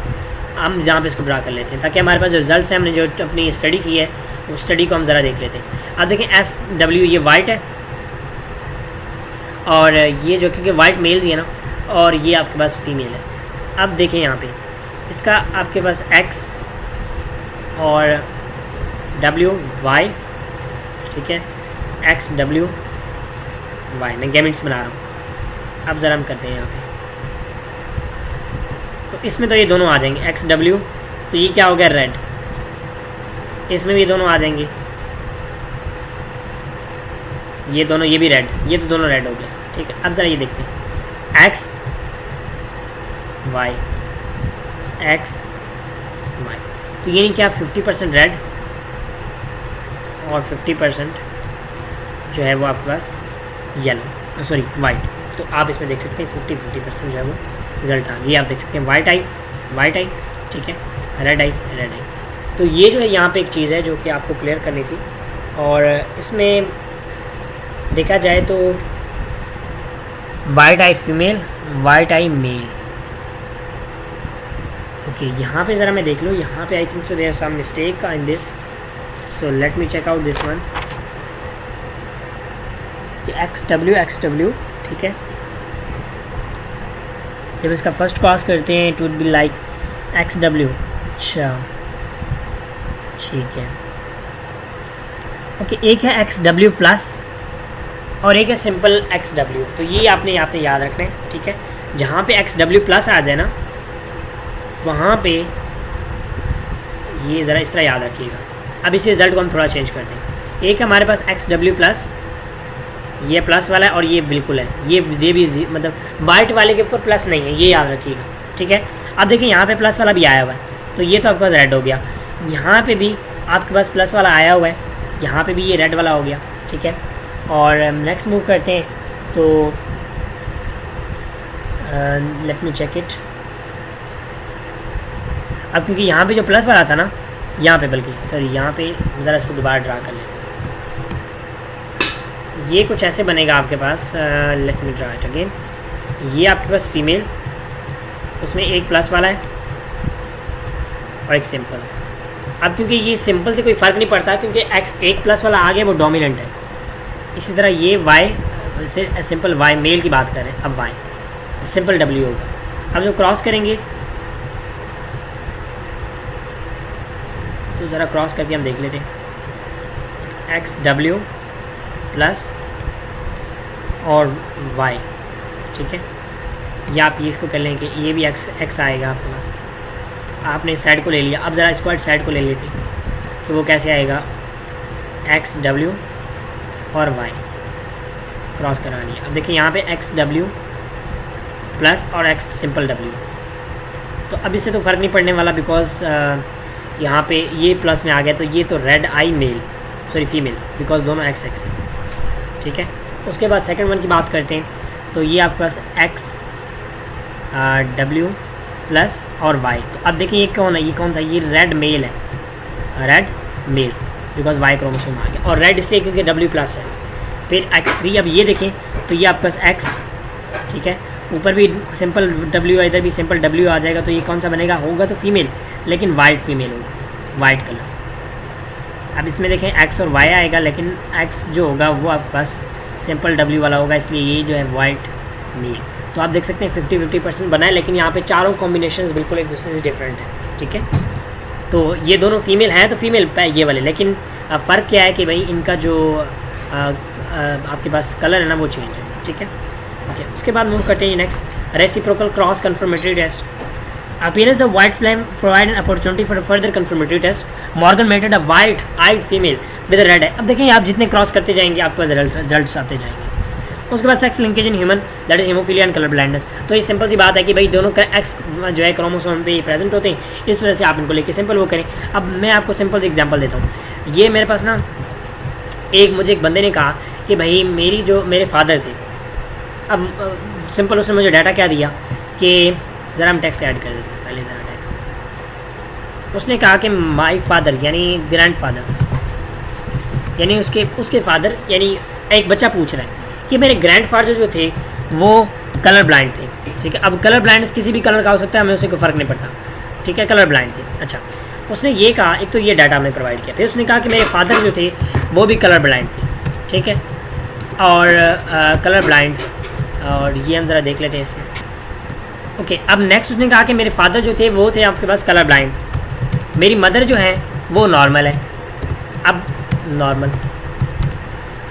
Speaker 1: हम जहाँ पे इसको ड्रा कर लेते हैं ताकि हमारे पास जो रिजल्ट्स हैं, हमने जो अपनी स्टडी की है उस स्टडी को हम ज़रा देख लेते हैं। अब देखें SW ये वाइट है और ये जो क्योंकि वाइट मेल्स ही है ना, और ये आपके पास फीमेल है। अब देखें यहाँ पे इसका आपके पास X और W Y, ठीक है, XW Y, मैं गैमेट्स बना रहा हूँ। अब ज़रा हम करते हैं यहाँ पे, तो इसमें तो ये दोनों आ जाएंगे XW, तो ये क्या हो गया, रेड, इसमें भी ये दोनों आ जाएंगे, ये दोनों, ये भी रेड, ये तो दोनों रेड हो गए, ठीक है। अब ज़रा ये देखते हैं X Y X Y, तो ये नहीं क्या 50% रेड और 50% जो है वो आपके पास येलो, सॉरी वाइट। तो आप इसमें देख सकते हैं 50% जो है वो रिजल्ट आ गया। ये आप देख सकते हैं वाइट आई, ठीक है, रेड आई। तो ये जो है यहाँ पे एक चीज़ है जो कि आपको क्लियर करनी थी। और इसमें देखा जाए तो white eye female, white eye male, okay. यहाँ पे ज़रा मैं देख लूँ, यहाँ पे I think so there some mistake in this, so let me check out this one. XW, ठीक है, जब इसका फर्स्ट क्रॉस करते हैं it would be like XW, अच्छा ठीक है, ओके। एक है XW प्लस और एक है सिंपल XW, तो ये आपने यहाँ पे याद रखना है, ठीक है। जहाँ पे XW प्लस आ जाए ना, वहाँ पे ये ज़रा इस तरह याद रखिएगा। अब इस रिज़ल्ट को हम थोड़ा चेंज करते हैं। एक हमारे पास XW प्लस, ये प्लस वाला है और ये बिल्कुल है, ये भी मतलब वाइट वाले के ऊपर प्लस नहीं है, ये याद रखिएगा, ठीक है। अब देखिए यहाँ पे प्लस वाला भी आया हुआ है, तो ये तो आपके पास रेड हो गया। यहाँ पे भी आपके पास प्लस वाला आया हुआ है, यहाँ पे भी ये रेड वाला हो गया, ठीक है। और नेक्स्ट मूव करते हैं, तो लेट मी चेक इट। अब क्योंकि यहाँ पे जो प्लस वाला था ना, यहाँ पे बल्कि सॉरी यहाँ पे ज़रा इसको दोबारा ड्रा कर लेते हैं। ये कुछ ऐसे बनेगा आपके पास, let me draw it again. ये आपके पास फीमेल, उसमें एक प्लस वाला है और एक सिंपल है। अब क्योंकि ये सिंपल से कोई फ़र्क नहीं पड़ता, क्योंकि एक्स एक प्लस वाला आ गया वो डोमिनेंट है। इसी तरह ये वाई से सिंपल वाई मेल की बात करें, अब वाई सिंपल डब्ल्यू होगा। अब जो क्रॉस करेंगे तो ज़रा क्रॉस करके हम देख लेते हैं, एक्स डब्ल्यू प्लस और वाई, ठीक है। या आप ये इसको कर लें कि ये भी एक्स आएगा आपके पास। आपने इस साइड को ले लिया, अब ज़रा स्क्वायर साइड को ले लेते हैं कि वो कैसे आएगा, एक्स डब्ल्यू और वाई क्रॉस करानी है। अब देखिए यहाँ पे एक्स डब्ल्यू प्लस और एक्स सिंपल डब्ल्यू, तो अब इससे तो फ़र्क नहीं पड़ने वाला, बिकॉज यहाँ पे ये प्लस में आ गया, तो ये तो red I mail sorry female, because दोनों एक्स एक्स है, ठीक है। उसके बाद सेकंड वन की बात करते हैं, तो ये आपके पास एक्स डब्ल्यू प्लस और वाई। तो अब देखिए ये कौन है, ये कौन सा, ये रेड मेल है, red male, because Y chromosome आ गया, और रेड इसलिए क्योंकि डब्ल्यू प्लस है। फिर एक्स थ्री, अब ये देखें तो ये आपके पास एक्स, ठीक है, ऊपर भी सिंपल डब्ल्यू, इधर भी सिंपल डब्ल्यू आ जाएगा, तो ये कौन सा बनेगा, होगा तो फीमेल, लेकिन वाइट फीमेल होगा, वाइट कलर। अब इसमें देखें एक्स और वाई आएगा, लेकिन एक्स जो होगा वो आपके पास सिंपल डब्ल्यू वाला होगा, इसलिए ये जो है वाइट मेल। तो आप देख सकते हैं 50-50% बना है, लेकिन यहाँ पे चारों कॉम्बिनेशंस बिल्कुल एक दूसरे से डिफरेंट है, ठीक है। तो ये दोनों फीमेल हैं तो फीमेल ये वाले, लेकिन फ़र्क क्या है कि भाई इनका जो आपके पास कलर है ना वो चेंज है, ठीक है। ओके, उसके बाद मूव करते हैं next, reciprocal cross confirmatory test. Appearance of white flame provide an opportunity for further confirmatory test. Morgan mated a white eyed female with red है। अब देखिए आप जितने क्रॉस करते जाएंगे आपके पास रिजल्ट्स आते जाएंगे। उसके बाद sex linkage in human, that is haemophilia and colour blindness. तो ये सिंपल सी बात है कि भाई दोनों का एक्स जो है क्रोमोसोम पे प्रेजेंट होते हैं, इस वजह से आप इनको लेके सिंपल वो करें। अब मैं आपको सिंपल सी एग्जांपल देता हूँ। ये मेरे पास ना मुझे एक बंदे ने कहा कि भाई मेरे फादर थे। अब सिंपल उसने मुझे डाटा क्या दिया कि ज़रा हम टैक्स ऐड कर देते हैं, पहले ज़रा टैक्स। उसने कहा कि माई फादर यानी ग्रैंड फादर यानी उसके फादर, यानी एक बच्चा पूछ रहा है कि मेरे ग्रैंड फादर जो थे वो कलर ब्लाइंड थे, ठीक है। अब कलर ब्लाइंड किसी भी कलर का हो सकता है, हमें उससे कोई फ़र्क नहीं पड़ता, ठीक है, कलर ब्लाइंड थे। अच्छा, उसने ये कहा, एक तो ये डाटा हमने प्रोवाइड किया, फिर उसने कहा कि मेरे फादर जो थे वो भी कलर ब्लाइंड थे, ठीक है, और कलर ब्लाइंड, और ये हम ज़रा देख लेते हैं इसमें। ओके, अब नेक्स्ट उसने कहा कि मेरे फादर जो थे वो थे आपके पास कलर ब्लाइंड, मेरी मदर जो है वो नॉर्मल है। अब नॉर्मल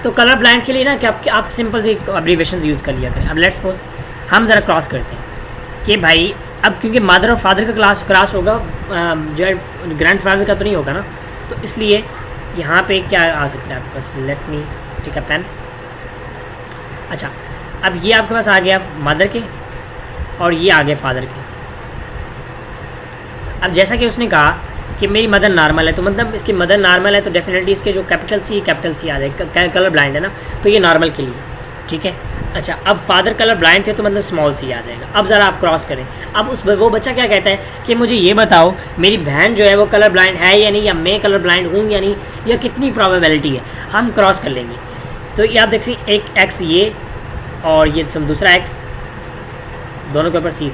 Speaker 1: तो कलर ब्लाइंड के लिए ना कि आप सिंपल सी एब्रीवेशन यूज़ कर लिया करें। अब लेट्स सपोज हम ज़रा क्रॉस करते हैं कि भाई अब क्योंकि मदर और फादर का क्रॉस होगा, जो है ग्रैंड फादर का तो नहीं होगा ना, तो इसलिए यहाँ पे क्या आ सकता है आपके पास, let me take a pen. अच्छा, अब ये आपके पास आ गया मदर के और ये आ गया फादर के। अब जैसा कि उसने कहा कि मेरी मदर नॉर्मल है, तो मतलब इसकी मदर नॉर्मल है तो डेफिनेटली इसके जो कैपिटल सी आ जाए, कलर ब्लाइंड है ना, तो ये नॉर्मल के लिए, ठीक है। अच्छा, अब फादर कलर ब्लाइंड थे तो मतलब स्मॉल सी आ जाएगा। अब ज़रा आप क्रॉस करें, अब वो बच्चा क्या कहता है कि मुझे ये बताओ मेरी बहन जो है वो कलर ब्लाइंड है या नहीं, या मैं कलर ब्लाइंड हूँ या नहीं, या कितनी प्रोबेबिलिटी है। हम क्रॉस कर लेंगे, तो ये आप देखिए एक एक्स ये और ये दूसरा एक्स, दोनों के ऊपर सी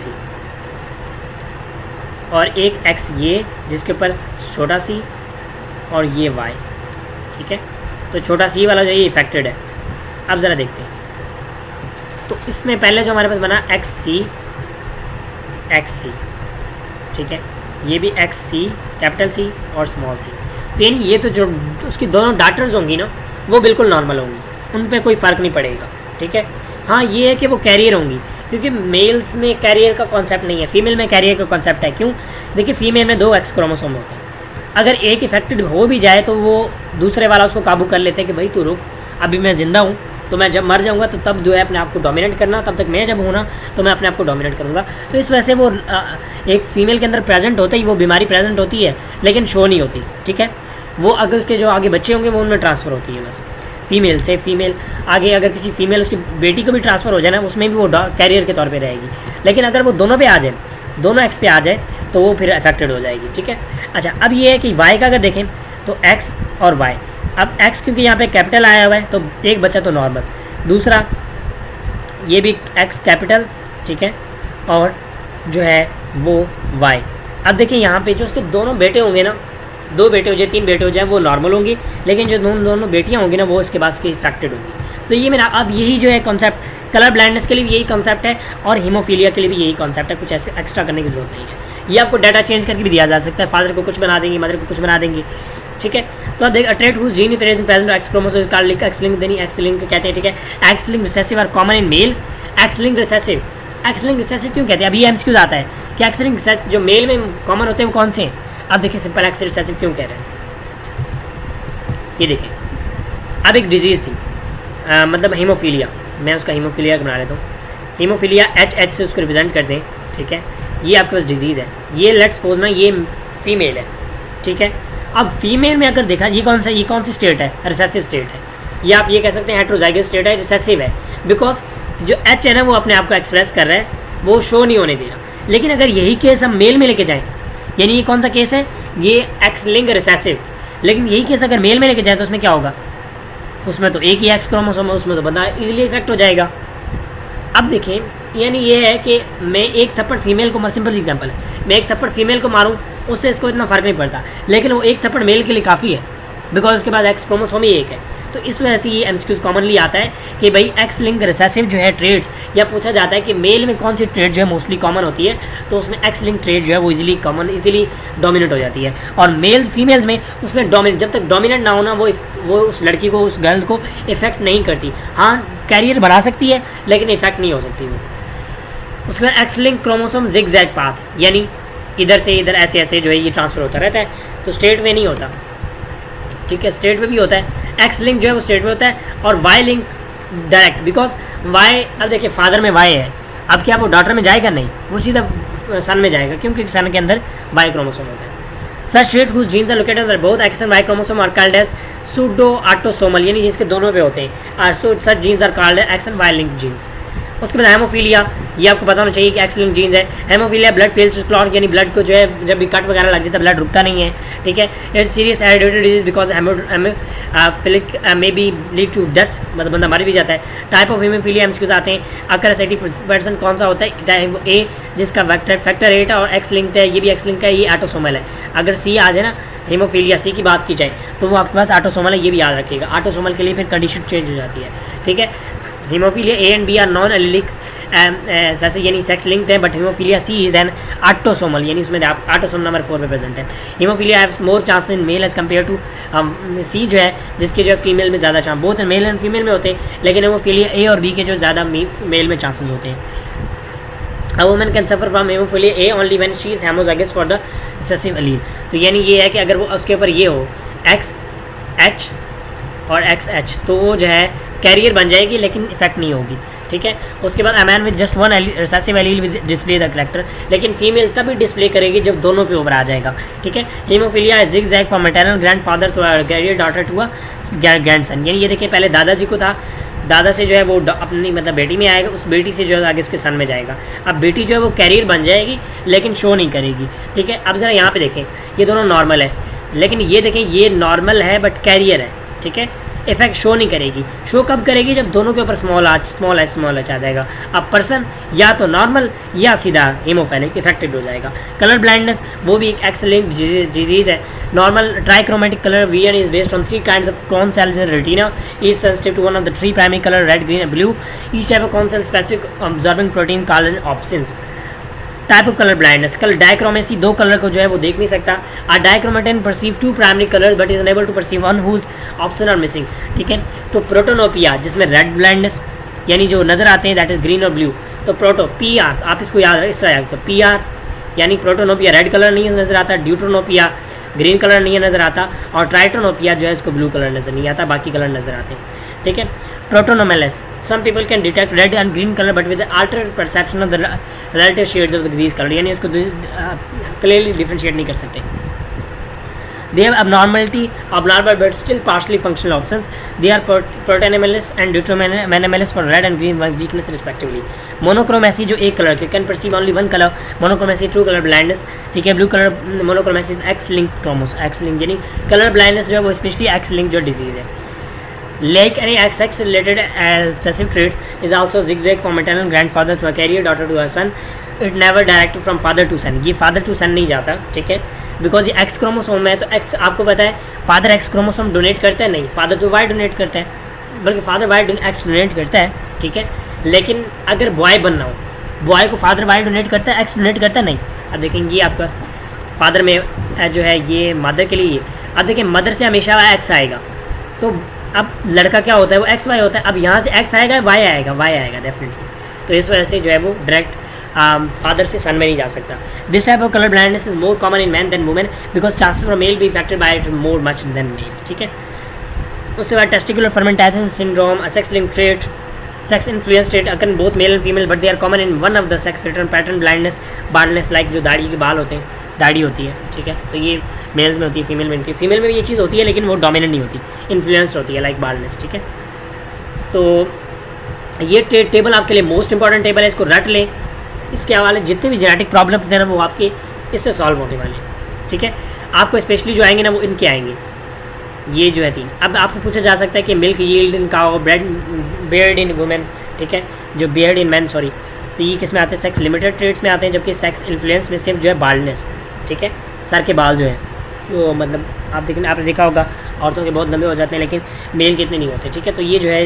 Speaker 1: और एक एक्स ये जिसके ऊपर छोटा सी और ये वाई, ठीक है। तो छोटा सी वाला जो है ये इफेक्टेड है। अब ज़रा देखते हैं, तो इसमें पहले जो हमारे पास बना एक्स सी, ठीक है, ये भी एक्स सी, कैपिटल सी और स्मॉल सी। तो यानी ये तो जो उसकी दोनों डॉटर्स होंगी ना वो बिल्कुल नॉर्मल होंगी, उन पर कोई फ़र्क नहीं पड़ेगा, ठीक है। हाँ, ये है कि वो कैरियर होंगी, क्योंकि मेल्स में कैरियर का कॉन्सेप्ट नहीं है, फीमेल में कैरियर का कॉन्सेप्ट है। क्यों? देखिए फीमेल में 2 एक्स क्रोमोसोम होते हैं, अगर एक इफेक्टेड हो भी जाए तो वो दूसरे वाला उसको काबू कर लेते हैं कि भाई तू रुक, अभी मैं ज़िंदा हूँ, तो मैं जब मर जाऊँगा तो तब जो है अपने आप को डोमिनेट करना, तब तक मैं जब हूँ ना तो मैं अपने आप को डोमिनेट करूँगा। तो इस वजह से वो एक फ़ीमेल के अंदर प्रेजेंट होते ही वो बीमारी प्रेजेंट होती है, लेकिन शो नहीं होती, ठीक है। वो अगर उसके जो आगे बच्चे होंगे वो उनमें ट्रांसफ़र होती है, बस फीमेल से फीमेल आगे अगर किसी फीमेल उसकी बेटी को भी ट्रांसफ़र हो जाए ना, उसमें भी वो कैरियर के तौर पे रहेगी। लेकिन अगर वो दोनों पे आ जाए, दोनों एक्स पे आ जाए, तो वो फिर अफेक्टेड हो जाएगी, ठीक है। अच्छा, अब ये है कि वाई का अगर देखें तो एक्स और वाई, अब x क्योंकि यहाँ पे कैपिटल आया हुआ है तो एक बचा तो नॉर्मल, दूसरा ये भी x कैपिटल, ठीक है, और जो है वो y। अब देखिए यहाँ पे जो उसके दोनों बेटे होंगे ना, 2 बेटे हो जाए 3 बेटे हो जाए वो नॉर्मल होंगी, लेकिन जो दोनों बेटियाँ होंगी ना वो इसके बाद इफेक्टेड होंगी। तो ये मेरा अब यही जो है कॉन्सेप्ट कलर ब्लाइंडनेस के लिए भी यही कॉन्सेप्ट है और हीमोफीलिया के लिए भी यही कॉन्सेप्ट है, कुछ ऐसे एक्स्ट्रा करने की जरूरत नहीं है। ये आपको डाटा चेंज करके भी दिया जा सकता है, फादर को कुछ बना देंगे, मदर को कुछ बना देंगे, ठीक है। तो अब देख trait whose gene present X chromosome called link X link, देनी एक्स लिंक कहते हैं, ठीक है। X link recessive are common in male. X link recessive, X link recessive क्यों कहते हैं, अभी एमसीक्यूज आता है कि एक्स लिंक जो मेल में कॉमन होते हैं वो कौन से हैं। अब देखिए सिंपल एक्स रिसेसिव क्यों कह रहे हैं, ये देखें। अब एक डिजीज़ थी मतलब हीमोफीलिया, मैं उसका हीमोफीलिया बना लेता हूँ। हीमोफीलिया एच से उसको रिप्रेजेंट कर दें, ठीक है। ये आपके पास डिजीज़ है, ये लेट्स सपोज ना ये फीमेल है, ठीक है। अब फीमेल में अगर देखा ये कौन सी स्टेट है, रिसेसिव स्टेट है, या आप ये कह सकते हैं हेट्रोजाइगस स्टेट है, रिसेसिव है, बिकॉज जो एच है ना वो अपने आप को एक्सप्रेस कर रहा है, वो शो नहीं होने दे रहा। लेकिन अगर यही केस हम मेल में लेके जाएँ, यानी ये कौन सा केस है, ये एक्स लिंक रिसेसिव, लेकिन यही केस अगर मेल में लेके जाए तो उसमें क्या होगा, उसमें तो एक ही एक्स क्रोमोसोम है, उसमें तो बंदा इजीली इफेक्ट हो जाएगा। अब देखें यानी ये है कि मैं एक थप्पड़ फीमेल को, सिंपल एग्जांपल है, मैं एक थप्पड़ फीमेल को मारूं उससे इसको इतना फ़र्क नहीं पड़ता, लेकिन वो एक थप्पड़ मेल के लिए काफ़ी है, बिकॉज उसके बाद एक्स क्रोमोसोम ही एक है। तो इस वजह से ये एमसीक्यूज कॉमनली आता है कि भाई एक्स लिंक रिसेसिव जो है ट्रेड्स, या पूछा जाता है कि मेल में कौन सी ट्रेड जो है मोस्टली कॉमन होती है, तो उसमें एक्स लिंक ट्रेड जो है वो इजीली डोमिनेट हो जाती है। और फीमेल्स में उसमें जब तक डोमिनेट ना होना वो उस लड़की को, उस गर्ल को इफेक्ट नहीं करती। हाँ कैरियर बढ़ा सकती है लेकिन इफेक्ट नहीं हो सकती वो। उसके बाद x link chromosome zigzag path, यानी इधर से इधर ऐसे ऐसे जो है ये ट्रांसफ़र होता रहता है, तो स्टेट में नहीं होता, ठीक है, स्टेट में भी होता है। एक्स लिंक जो है वो स्टेट में होता है, और Y link direct, because Y, अब देखिए फादर में वाई है, अब क्या वो डॉटर में जाएगा, नहीं, वो सीधा सन में जाएगा, क्योंकि सन के अंदर वाई क्रोमोसोम होता है। Such state whose genes are located both X and Y chromosome are called as pseudo autosomal, यानी जिसके दोनों पे होते हैं, such genes are called X and Y link genes. उसके बाद हेमोफीलिया, ये आपको पता होना चाहिए कि एक्स लिंक जीन्स है। Haemophilia blood fails to clot, यानी ब्लड को जो है जब भी कट वगैरह लग जाता है ब्लड रुकता नहीं है, ठीक है। It's serious hereditary disease because haemophilic may be lead to death, मतलब बंदा मर भी जाता है। टाइप ऑफ हेमोफीलिया एमसीक्यूज आते हैं, अकर 80% कौन सा होता है, टाइप ए जिसका फैक्टर 8 और एक्स लिंक्ड है, ये भी एक्स लिंक है, ये ऑटोसोमल है। अगर सी आ जाए ना, हीमोफीलिया सी की बात की जाए तो वो आपके पास ऑटोसोमल है, ये भी याद रखिएगा। ऑटोसोमल के लिए फिर कंडीशन चेंज हो जाती है, ठीक है। Haemophilia A and B are non allelic जैसे यानी सेक्स लिंक्ड है, but haemophilia C is an autosomal, यानी उसमें ऑटोसोम नंबर 4 पे प्रेजेंट है। Haemophilia have more chance in male as compare to C जो है, जिसके जो है फीमेल में ज़्यादा chance, both male and female में होते हैं, लेकिन हीमोफीलिया ए और बी के जो ज़्यादा मेल में चांसेस होते हैं। A woman can suffer from hemophilia A only when she is homozygous for the recessive allele। तो यानी ये है कि अगर वो उसके ऊपर ये हो XH और XH, तो वो जो है कैरियर बन जाएगी लेकिन इफेक्ट नहीं होगी, ठीक है। उसके बाद man with just one recessive allele with display the character, लेकिन फीमेल तभी डिस्प्ले करेगी जब दोनों पे ओवर आ जाएगा, ठीक है। Hemophilia zigzag from maternal grandfather to carrier daughter to a grandson, यानी ये देखिए पहले दादाजी को था, दादा से जो है वो अपनी मतलब बेटी में आएगा, उस बेटी से जो है आगे उसके सन में जाएगा। अब बेटी जो है वो कैरियर बन जाएगी लेकिन शो नहीं करेगी, ठीक है। अब ज़रा यहाँ पे देखें, ये दोनों नॉर्मल है, लेकिन ये देखें ये नॉर्मल है बट कैरियर है, ठीक है। इफेक्ट शो नहीं करेगी, शो कब करेगी, जब दोनों के ऊपर स्मॉल एच आ जाएगा। अब पर्सन या तो नॉर्मल या सीधा हीमोफिलिक इफेक्टेड हो जाएगा। कलर ब्लाइंडनेस वो भी एक एक्स लिंक्ड डिजीज है। Normal trichromatic colour vision is based on 3 kinds of cone cells in the retina, each sensitive to one of the 3 primary color red, green and blue. Each type of cone cell specific absorbing protein called opsins. Type of colour blindness, colour dichromacy, 2 colour को जो है वो देख नहीं सकता। A dichromat perceive 2 primary colour but is unable to perceive one whose opsin are missing, ठीक है। तो प्रोटोनोपिया जिसमें रेड ब्लाइंडनेस, यानी जो नज़र आते हैं दैट इज ग्रीन और ब्लू, तो प्रोटो पी आर, आप इसको याद रखें इस तरह, तो पी आर यानी प्रोटोनोपिया रेड कलर नहीं नज़र आता, ड्यूट्रोनोपिया ग्रीन कलर नहीं नज़र आता, और ट्राइटोनोपिया जो है इसको ब्लू कलर नज़र नहीं आता, बाकी कलर नज़र आते हैं, ठीक है। प्रोटोनोमेलस, some people can detect red and green color but with the altered perception of the relative shades of the these color, यानी उसको clearly differentiate नहीं कर सकते। They have abnormal but still partially functional options. They are protonemeless and deuteromenemellous for red and green weakness respectively. मोनोक्रोमेसी जो एक colour के, can perceive only one colour, monochromacy true colour blindness, ठीक है। Blue colour monochromacy X link chromosome, X link यानी colour blindness जो है वो specially X link जो डिजीज़ है। Like any sex-related recessive traits is also zigzag from maternal grandfather to a carrier daughter to her son. It never directed from father to son. ये father to son नहीं जाता, ठीक है, because ये x chromosome है। तो x आपको पता है फादर एक्स क्रोमोसोम डोनेट करता है, नहीं, फादर तो वाई डोनेट करता है, बल्कि फादर वाई एक्स डोनेट करता है, ठीक है। लेकिन अगर बॉय बनना हो, बॉय को फादर वाई डोनेट करता है, एक्स डोनेट करता है, नहीं। अब देखेंगे ये आपके पास फादर में जो है ये मदर के लिए, अब देखिए मदर से हमेशा एक्स आएगा, तो अब लड़का क्या होता है वो एक्स वाई होता है। अब यहाँ से एक्स आएगा, वाई आएगा डेफिनेटली। तो इस वजह से जो है वो डायरेक्ट फादर से सन में नहीं जा सकता। This type of colour blindness is more common in man than women because chances for male be affected by it more much than male, ठीक है। उसके बाद testicular feminisation syndrome, sex link trait, sex influence trait occur both male and female but they are common in one of the sex pattern blindness, baldness like जो दाढ़ी के बाल होते हैं, दाढ़ी होती है, ठीक है। तो ये मेल्स में होती है, फीमेल में होती है, फीमेल में भी ये चीज़ होती है लेकिन वो डोमिनेंट नहीं होती, इन्फ्लुएंस होती है लाइक बार्डनेस, ठीक है। तो ये टेबल आपके लिए मोस्ट इंपॉर्टेंट टेबल है, इसको रट लें। इसके हवाले जितने भी जेनेटिक प्रॉब्लम्स हैं ना वो आपके इससे सॉल्व होने वाले हैं, ठीक है। आपको स्पेशली जो आएंगे ना वो इनके आएंगे, ये जो है 3। अब आपसे पूछा जा सकता है कि milk yield in cow, beard in women, ठीक है, जो बियर्ड इन मैन, सॉरी, तो ये किस में आते हैं, सेक्स लिमिटेड ट्रेड्स में आते हैं, जबकि सेक्स इन्फ्लुएंस में सिर्फ जो है बाल्डनेस, ठीक है, सर के बाल जो है वो मतलब आप देखिए, आपने देखा होगा औरतों के बहुत लंबे हो जाते हैं लेकिन मेल के इतने नहीं होते, ठीक है। तो ये जो है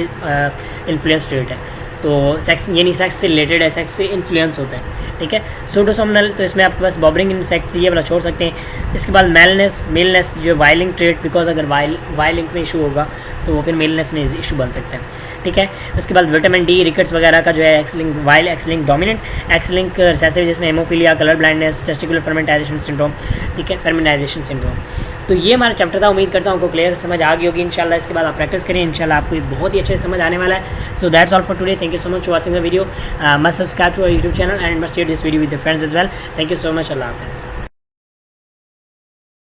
Speaker 1: इन्फ्लुएंस ट्रेट है, तो सेक्स यानी सेक्स से रिलेटेड है, सेक्स से इन्फ्लुएंस होता है, ठीक है। सोटोसोमनल, तो इसमें आपके पास बॉबरिंग इन सेक्स ये वाला छोड़ सकते हैं। इसके बाद मेलनेस जो वाइलिंग ट्रेट, बिकॉज अगर वाइलिंग में इशू होगा तो वो फिर मेलनेस में इशू बन सकता है, ठीक है। उसके बाद विटामिन डी, रिकेट्स वगैरह का जो है X link, while X link dominant, X link recessive जिसमें haemophilia, colour blindness, testicular feminisation syndrome, ठीक है, फर्मेंटाइजेशन सिंड्रोम। तो ये हमारा चैप्टर था, उम्मीद करता हूँ आपको क्लियर समझ आ गई होगी इंशाल्लाह। इसके बाद आप प्रैक्टिस करें, इंशाल्लाह आपको बहुत ही अच्छे से समझ आने वाला है। So that's all for today, thank you so much for watching the video, must subscribe to our YouTube channel and must share this video with your friends as well. Thank you so much, अल्लाह हाफिज़।